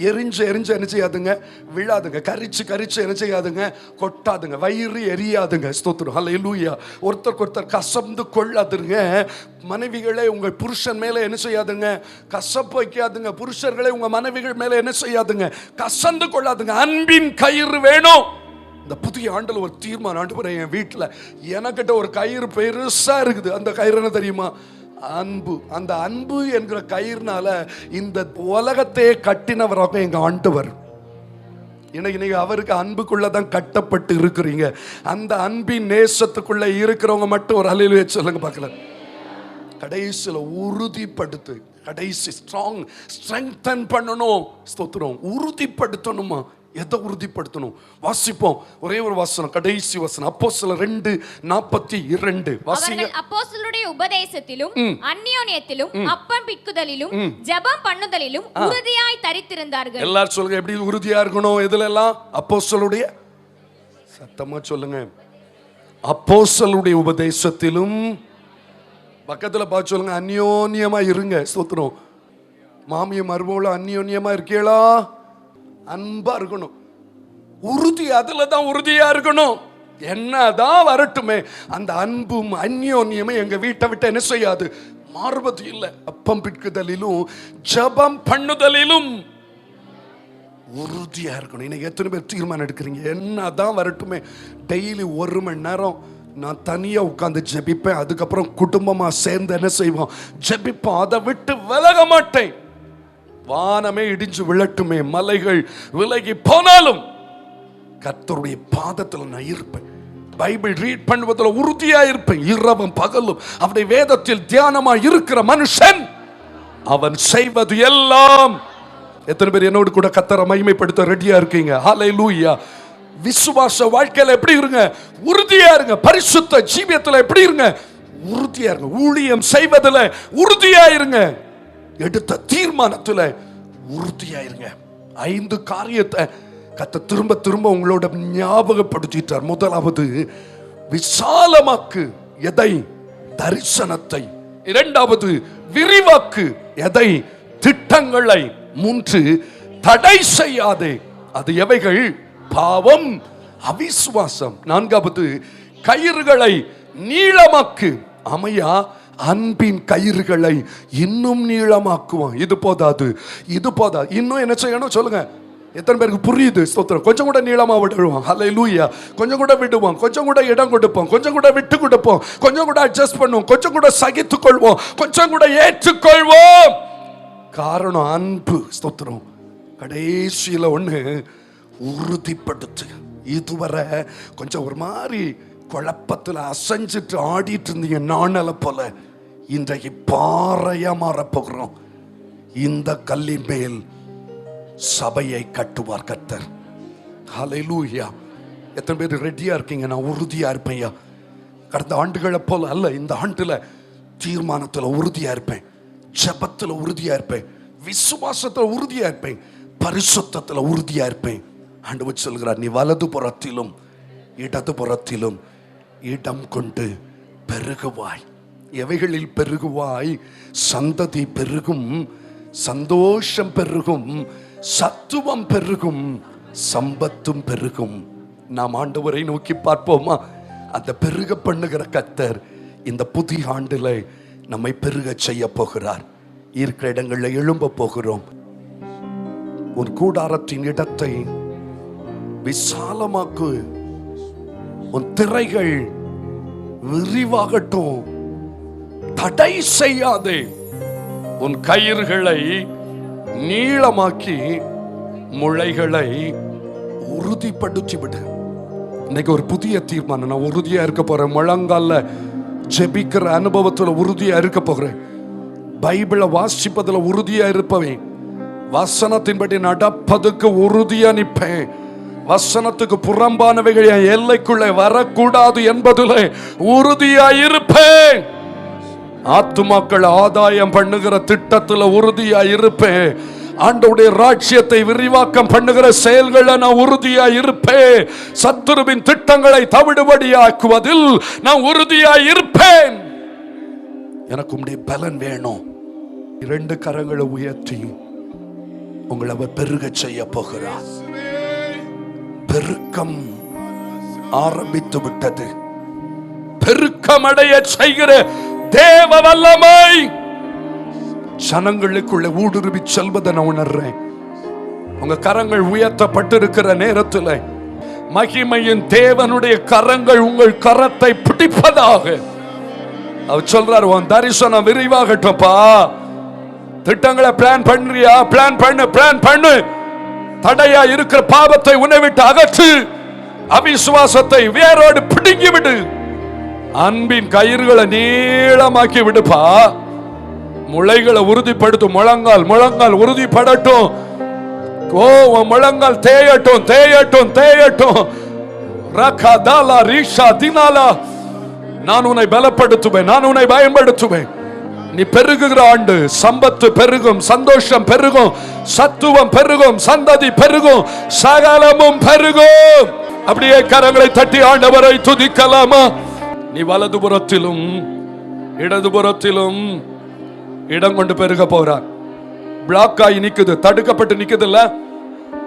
எரிஞ்சு என்ன செய்யாதுங்க? விழாதுங்க. கரிச்சு என்ன செய்யாதுங்க? கொட்டாதுங்க. வயிறு எரியாதுங்க. ஸ்தோத்திரம். ஹல்லேலூயா. ஒருத்தருக்கு கசந்து கொள்ளாதுங்க. மனைவிகளே, உங்க புருஷன் மேல என்ன செய்யாதுங்க? கசப்பு வைக்காதுங்க. புருஷர்களே, உங்க மனைவிகள் மேல என்ன செய்யாதுங்க? கசந்து கொள்ளாதுங்க. அன்பின் கயிறு வேணும். இந்த புதிய ஆண்டுல ஒரு தீர்மானம். ஆண்டவரே, என் வீட்டுல எனக்கிட்ட ஒரு கயிறு பெருசா இருக்குது. அந்த கயிறு என்ன தெரியுமா? அன்பு. அந்த அன்பு என்கிற கயிறுனால இந்த உலகத்தையே கட்டினவராக எங்க ஆண்டவர். இன்னைக்கு அவருக்கு அன்புக்குள்ளதான் கட்டப்பட்டு இருக்கிறீங்க. அந்த அன்பின் நேசத்துக்குள்ள இருக்கிறவங்க மட்டும் ஒரு அல்லேலூயா சொல்லுங்க பார்க்கலாம். கடைசியில் உறுதிப்படுத்து. கடைசி ஸ்ட்ரெங்தன் பண்ணணும். ஸ்தோத்திரம். உறுதிப்படுத்தணுமா? எதை உறுதிப்படுத்தணும்? வாசிப்போம். ஒரே ஒரு வசனம், கடைசி வசனம். அப்போஸ்தலர் 2:42 வாசிங்க. அப்போஸ்தலருடைய உபதேசத்திலும் அந்யோன்யத்திலும் அப்பம் பிக்குதலிலும் ஜெபம் பண்ணுதலிலும் உறுதியாய் தரித்திருந்தார்கள். எல்லாரும் சொல்லுங்க, எப்படி உறுதியா இருக்கணும்? எதுல எல்லாம்? அப்போஸ்தலருடைய, சத்தமா சொல்லுங்க, அப்போஸ்தலருடைய உபதேசத்திலும். பக்கத்துல பார்த்து சொல்லுங்க, அந்யோன்யமா இருங்க. ஸ்தோத்திரம். மாமிய மருமகள அந்யோன்யமா இருக்கீங்களா? அன்பா இருக்கணும். உறுதி, அதுல தான் உறுதியா இருக்கணும். என்னதான் வரட்டுமே, அந்த அன்பும் அந்யோன்யமும் எங்க வீட்டை விட்டு என்ன செய்யாது? மாறுவது இல்லை. அப்பம் பிக்குதலிலும் ஜெபம் பண்ணுதலிலும் உறுதியா இருக்கணும். இன்னைக்கு எத்தனை பேர் தீர்மானம் எடுக்கிறீங்க? என்னதான் வரட்டுமே, டெய்லி 1 மணி நேரம் நான் தனியா உட்கார்ந்து ஜெபிப்பேன். அதுக்கப்புறம் குடும்பமா சேர்ந்து என்ன செய்வோம்? ஜெபிப்போம். அதை விட்டு விலக மாட்டேன். வானமே இடிஞ்சு விழட்டுமே, மலைகள் விலகி போனாலும் கர்த்தருடைய பாதத்தில் நான் இருப்பேன். பைபிள் ரீட் பண்ணுவதில் உறுதியா இருப்பேன். இரவும் பகலும் அவருடைய வேதத்தில் தியானமா இருக்கிற மனுஷன் அவன் செய்வது எல்லாம். எத்தனை பேர் என்னோடு கூட கர்த்தரை மகிமைப்படுத்த ரெடியா இருக்கீங்க? ஹல்லேலூயா. விசுவாச வாழ்க்கையில எப்படி இருங்க? உறுதியா இருங்க. பரிசுத்த ஜீவியத்துல எப்படி இருங்க? உறுதியா இருங்க. ஊழியம் செய்வதில் உறுதியா இருங்க. எடுத்த தீர்மானத்துல உறுதியா இருங்க. 5 காரியத்தை கர்த்தர் திரும்ப உங்களோட ஞாபகப்படுத்திட்டார். முதலாவது, விசாலமாக்கு. எதை? தரிசனத்தை. 2வது, விரிவாக்கு. எதை? திட்டங்களை. 3, தடை செய்யாதே. அது எவைகள்? பாவம், அவிசுவாசம். 4வது, கயிறுகளை நீளமாக்கு. அமையா, அன்பின் கயிறுகளை இன்னும் நீளமாக்குவோம். இது போதாது. இன்னும் என்ன செய்யணும் சொல்லுங்க? எத்தனை பேருக்கு புரியுது? ஸ்தோத்திரம். கொஞ்சம் கூட நீளமா விடுவோம். ஹல்லேலூயா. கொஞ்சம் கூட விடுவோம், கொஞ்சம் கூட இடம் கொடுப்போம், கொஞ்சம் கூட விட்டு கொடுப்போம், கொஞ்சம் கூட அட்ஜஸ்ட் பண்ணுவோம், கொஞ்சம் கூட சகித்துக் கொள்வோம், கொஞ்சம் கூட ஏற்றுக்கொள்வோம். காரணம் அன்பு. ஸ்தோத்திரம். கடைசியில ஒண்ணு, உறுதிப்படுத்து. இதுவரை கொஞ்சம் ஒரு மாதிரி குழப்பத்தில் அசைஞ்சிட்டு ஆடிட்டு இருந்தீங்க, நாணல போல. இன்றைக்கு பாறையா மாறப்போகிறோம். இந்த கல்லின் மேல் சபையை கட்டுவார் கர்த்தர். ஹல்லேலூயா. எத்தனை பேர் ரெடியா இருக்கீங்க? நான் உறுதியா இருப்பேன். கடந்த ஆண்டுகளை போல அல்ல, இந்த ஆண்டுல தீர்மானத்துல உறுதியா இருப்பேன், ஜெபத்துல உறுதியா இருப்பேன், விசுவாசத்துல உறுதியா இருப்பேன், பரிசுத்தத்துல உறுதியா இருப்பேன். ஆண்டவர் சொல்கிறார், நீ வலது புறத்திலும் இடது புறத்திலும் இடம் கொண்டு பெருகுவாய். எவைகளில் பெருகுவாய்? சந்ததி பெருகும், சந்தோஷம் பெருகும், சத்துவம் பெருகும், சம்பத்தும் பெருகும். நாம் ஆண்டவரை நோக்கி பார்ப்போமா? அந்த பெருக பண்ணுகிற கர்த்தர் இந்த புதிய ஆண்டுல நம்மை பெருக செய்ய போகிறார். இருக்கிற இடங்களில் எழும்ப போகிறோம். உன் கூடாரத்தின் இடத்தை விசாலமாக்கு. உன் திரைகள் விரிவாகட்டும். தடை செய்யாதே. உன் கயிறுகளை நீளமாக்கி முளைகளை உறுதிப்படுத்தி விடு. இன்னைக்கு ஒரு புதிய தீர்மானம். நான் உறுதியா இருக்க போறேன். முழங்கால ஜெபிக்கிற அனுபவத்துல உறுதியா இருக்க போகிறேன். பைபிளை வாசிப்பதுல உறுதியா இருப்பவேன். வசனத்தின்படி நடப்பதுக்கு உறுதியா நிற்பேன். வசனத்துக்கு புறம்பானவைகள் என் எல்லைக்குள்ளே வரக்கூடாது என்பதுல உறுதியா இருப்பேன். ஆத்துமாக்கள் ஆதாயம் பண்ணுகிற திட்டத்துல உறுதியா இருப்பேன். ஆண்டவருடைய ராஜ்யத்தை விரிவாக்கம் பண்ணுகிற செயல்களை நான் உறுதியா இருப்பேன். சத்துருவின் திட்டங்களை தவிடுபடியாக்குவதில் நான் உறுதியா இருப்பேன். எனக்கு உம்முடைய பலன் வேணும். 2 கரங்களை உயர்த்தி உங்களை அவர் பெருக செய்ய போகிறார். பெருக்கம் ஆரம்பித்து விட்டது. பெருக்கம் அடைய செய்கிற தேவ வல்லமை ஜனங்களுக்குள்ள ஊடுருவி செல்வதை நான் உணர்றேன். உங்க கரங்கள் உயர்த்தப்பட்டிருக்கிற நேரத்தில் மகிமையின் தேவனுடைய கரங்கள் உங்கள் கரத்தை பிடிப்பதாக. அவர் சொல்றார், உன் தரிசனம் விரிவாகட்டும்பா. திட்டங்களை பிளான் பண்றியா? பிளான் பண்ணு. தடையா இருக்கிற பாவத்தை உன்னை விட்டு அகற்று. அவிசுவாசத்தை வேரோடு பிடுங்கி விடு. அன்பின் கயிறுகளை நீளமாக்கி விடுப்பா. முளைகளை உறுதிப்படுத்தும். முழங்கால் உறுதிப்படட்டும். முழங்கால் தேயட்டும். ரகதாலா ரீஷா தினாலா. நான் உன்னை பலப்படுத்துவேன். நான் உன்னை பயன்படுத்துவேன். நீ பெருகுகிற ஆண்டு. சம்பத்து பெருகும், சந்தோஷம் பெருகும், சத்துவம் பெருகும், சந்ததி பெருகும், சகலமும் பெருகும். அப்படியே கரங்களை தட்டி ஆண்டவரை துதிக்கலாமா? நீ வலதுபுறத்திலும் இடதுபுறத்திலும் இடம் கொண்டு பெருக போறார். பிளாக் ஆகி நிக்குது, தடுக்கப்பட்டு நிக்குது இல்ல,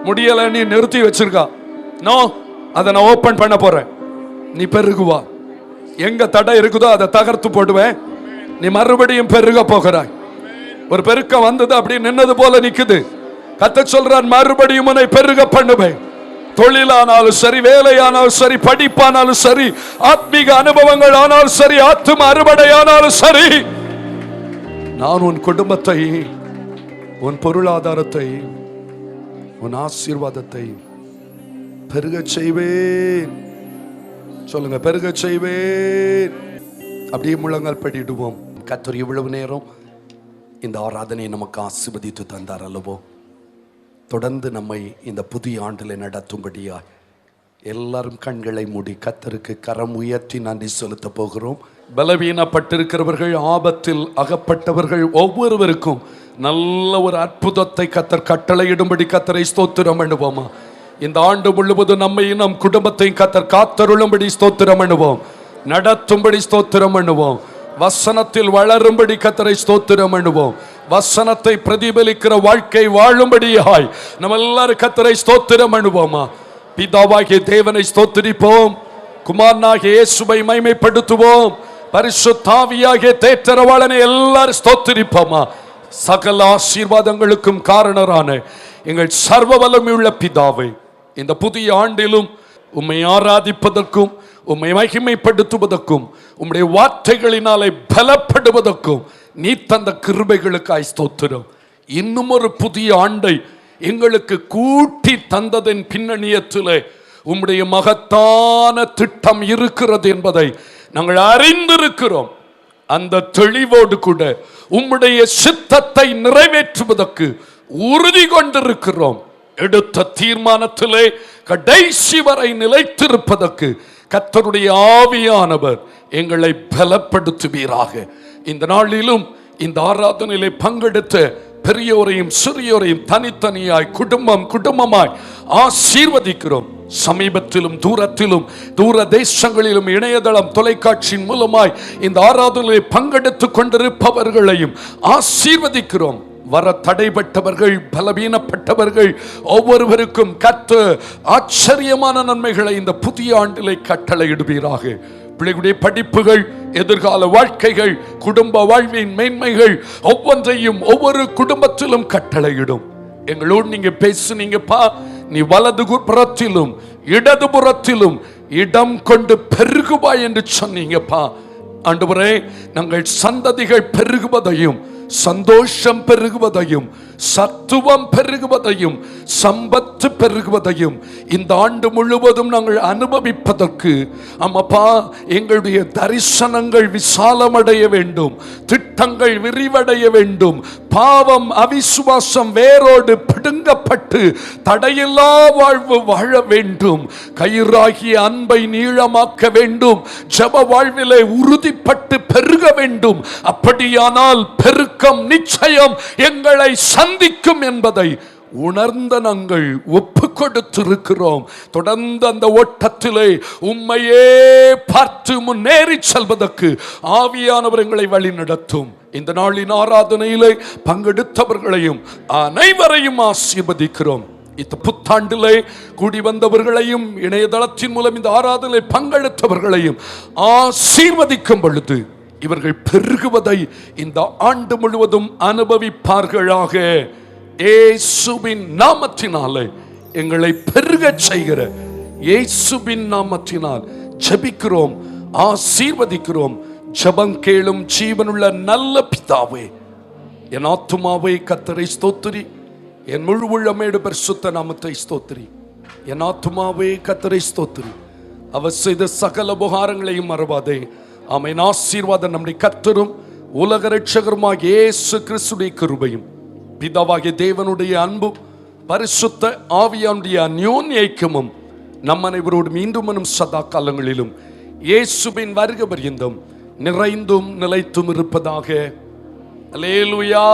முடியல, நீ நிறுத்தி வச்சிருக்கா. நோ, அதை நான் ஓபன் பண்ண போறேன். நீ பெருகுவா. எங்க தடை இருக்குதோ அதை தகர்த்து போடுவேன். நீ மறுபடியும் பெருக போகிறாய். ஒரு பெருக்கம் வந்தது, அப்படி நின்னது போல நிக்குது. கர்த்தர் சொல்றான், மறுபடியும் உன்னை பெருக பண்ணுவேன். தொழிலானாலும் சரி, வேலையானாலும் சரி, படிப்பானாலும் சரி, ஆத்மீக அனுபவங்கள் ஆனாலும் சரி, ஆத்தும அறுவடையானாலும் சரி, நான் உன் குடும்பத்தை, உன் பொருளாதாரத்தை, உன் ஆசீர்வாதத்தை பெருக செய்வேன். சொல்லுங்க, பெருக செய்வேன். அப்படியே முழங்கால் படிடுவோம். கர்த்தர் இவ்வளவு நேரம் இந்த ஆராதனையை நமக்கு ஆசீர்வதித்து தந்தார் அல்லவோ? தொடர்ந்து நம்மை இந்த புதிய ஆண்டில் நடத்தும்படியா எல்லாரும் கண்களை மூடி கர்த்தருக்கு கரம் உயர்த்தி நன்றி செலுத்த போகிறோம். பலவீனப்பட்டிருக்கிறவர்கள், ஆபத்தில் அகப்பட்டவர்கள் ஒவ்வொருவருக்கும் நல்ல ஒரு அற்புதத்தை கர்த்தர் கட்டளையிடும்படி கர்த்தரை ஸ்தோத்திரம் பண்ணுவோமா? இந்த ஆண்டு முழுவதும் நம்மையும் நம் குடும்பத்தையும் கர்த்தர் காத்தருளும்படி ஸ்தோத்திரம் பண்ணுவோம். நடத்தும்படி ஸ்தோத்திரம் பண்ணுவோம். வசனத்தில் வளரும்படி கர்த்தரை ஸ்தோத்திரம் பண்ணுவோம். வசனத்தை பிரதிபலிக்கிற வாழ்க்கை வாழும்படியாய் நம்ம எல்லாரும் கர்த்தரை ஸ்தோத்திரம் பண்ணுவோமா? பிதாவாகிய தேவனை ஸ்தோத்திரிப்போம். குமாரனாகிய இயேசுவை மகிமைப்படுத்துவோம். பரிசுத்த ஆவியாகிய தேற்றரவாளனை எல்லாரும் ஸ்தோத்திரிப்போமா? சகல ஆசீர்வாதங்களுக்கும் காரணரான எங்கள் சர்வ வல்லமையுள்ள பிதாவை, இந்த புதிய ஆண்டிலும் உம்மை ஆராதிப்பதற்கும், உம்மை மகிமைப்படுத்துவதற்கும், உம்முடைய வார்த்தைகளினாலே பலப்படுவதற்கும் நீ தந்த கிருபைகளுக்காய் ஸ்தோத்திரம். இன்னும் ஒரு புதிய ஆண்டை எங்களுக்கு கூட்டி தந்ததன் பின்னணியத்திலே உம்முடைய மகத்தான திட்டம் இருக்கிறது என்பதை நாங்கள் அறிந்திருக்கிறோம். அந்த தெளிவோடு கூட உம்முடைய சித்தத்தை நிறைவேற்றுவதற்கு உறுதி கொண்டிருக்கிறோம். எடுத்த தீர்மானத்திலே கடைசி வரை நிலைத்திருப்பதற்கு கர்த்தருடைய ஆவியானவர் எங்களை பலப்படுத்துவீராக. இந்த நாளிலும் இந்த ஆராதனையிலே பங்கெடுத்த பெரியோரையும் சிறியோரையும் தனித்தனியாய் குடும்பமாய் ஆசீர்வதிக்கிறோம். சமீபத்திலும் தூரத்திலும், தூர தேசங்களிலும், இணையதளம் தொலைக்காட்சியின் மூலமாய் இந்த ஆராதனையை பங்கெடுத்துக் கொண்டிருப்பவர்களையும் ஆசீர்வதிக்கிறோம். வர தடைப்பட்டவர்கள், பலவீனப்பட்டவர்கள் ஒவ்வொருவருக்கும் கர்த்தர் ஆச்சரியமான நன்மைகளை இந்த புதிய ஆண்டிலே கட்டளையிடுவீராக. பிள்ளைகளுடைய படிப்புகள், எதிர்கால வாழ்க்கைகள், குடும்ப வாழ்வின் மேன்மைகள் ஒவ்வொன்றையும் ஒவ்வொரு குடும்பத்திலும் கட்டளையிடும். எங்களோடு நீங்க பேசுனீங்கப்பா. நீ வலது புறத்திலும் இடது புறத்திலும் இடம் கொண்டு பெருகுவாய் என்று சொன்னீங்கப்பா. ஆண்டவரே, நாங்கள் சந்ததிகள் பெருகுவதையும் சந்தோஷம் பெருகுவதையும் சத்துவம் பெருகுவதையும் சம்பத்து பெருகுவதையும் இந்த ஆண்டு முழுவதும் நாங்கள் அனுபவிப்பதற்கு அம்மப்பா எங்களுடைய தரிசனங்கள் விசாலமடைய வேண்டும், திட்டங்கள் விரிவடைய வேண்டும், பாவம் அவிசுவாசம் வேரோடு பிடுங்கப்பட்டு தடையில்லா வாழ்வு வாழ வேண்டும், கயிறாகிய அன்பை நீளமாக்க வேண்டும், ஜெப வாழ்விலே உறுதிப்பட்டு பெருக வேண்டும். அப்படியானால் பெருக்கம் நிச்சயம் எங்களை சந்திக்கும் என்பதை உணர்ந்த நாங்கள் ஒப்பு கொடுத்திருக்கிறோம். தொடர்ந்து அந்த ஓட்டத்திலே உம்மையே பார்த்து முன்னேறி செல்வதற்கு ஆவியானவர் எங்களை வழி நடத்தும். இந்த நாளின் ஆராதனையிலே பங்கெடுத்தவர்களையும் அனைவரையும் ஆசீர்வதிக்கிறோம். இந்த புத்தாண்டிலே கூடி வந்தவர்களையும் இணையதளத்தின் மூலம் இந்த ஆராதனை பங்கெடுத்தவர்களையும் ஆசீர்வதிக்கும் பொழுது இவர்கள் பெருகுவதை இந்த ஆண்டு முழுவதும் அனுபவிப்பார்களாக. இயேசுவின் நாமத்தினாலே எங்களை பெருகச் செய்கிற இயேசுவின் நாமத்தினால் ஜெபிக்கிறோம், ஆசீர்வதிக்கிறோம். ஜெபம் கேளும் ஜீவனுள்ள நல்ல பிதாவே, என் ஆத்துமாவே கர்த்தரை ஸ்தோத்திரி, என் முழு உள்ளமேடு பரிசுத்த நாமத்தை ஸ்தோத்திரி. என் ஆத்துமாவே கர்த்தரை ஸ்தோத்திரி, அவர் செய்த சகல உபகாரங்களையும் மறவாதே. ஆமென். ஆசீர்வாதம் நம்முடைய கர்த்தரும் உலக இரட்சகருமாகிய இயேசு கிறிஸ்துவின் கிருபையும் பிதாவாகிய தேவனுடைய அன்பும் பரிசுத்த ஆவியானுடைய அந்யோன்ய ஐக்கியமும் நம் அனைவரோடு மீண்டும் சதா காலங்களிலும் இயேசுவின் வருகை பரியந்தம் நிறைந்தும் நிலைத்தும் இருப்பதாக. அல்லேலூயா.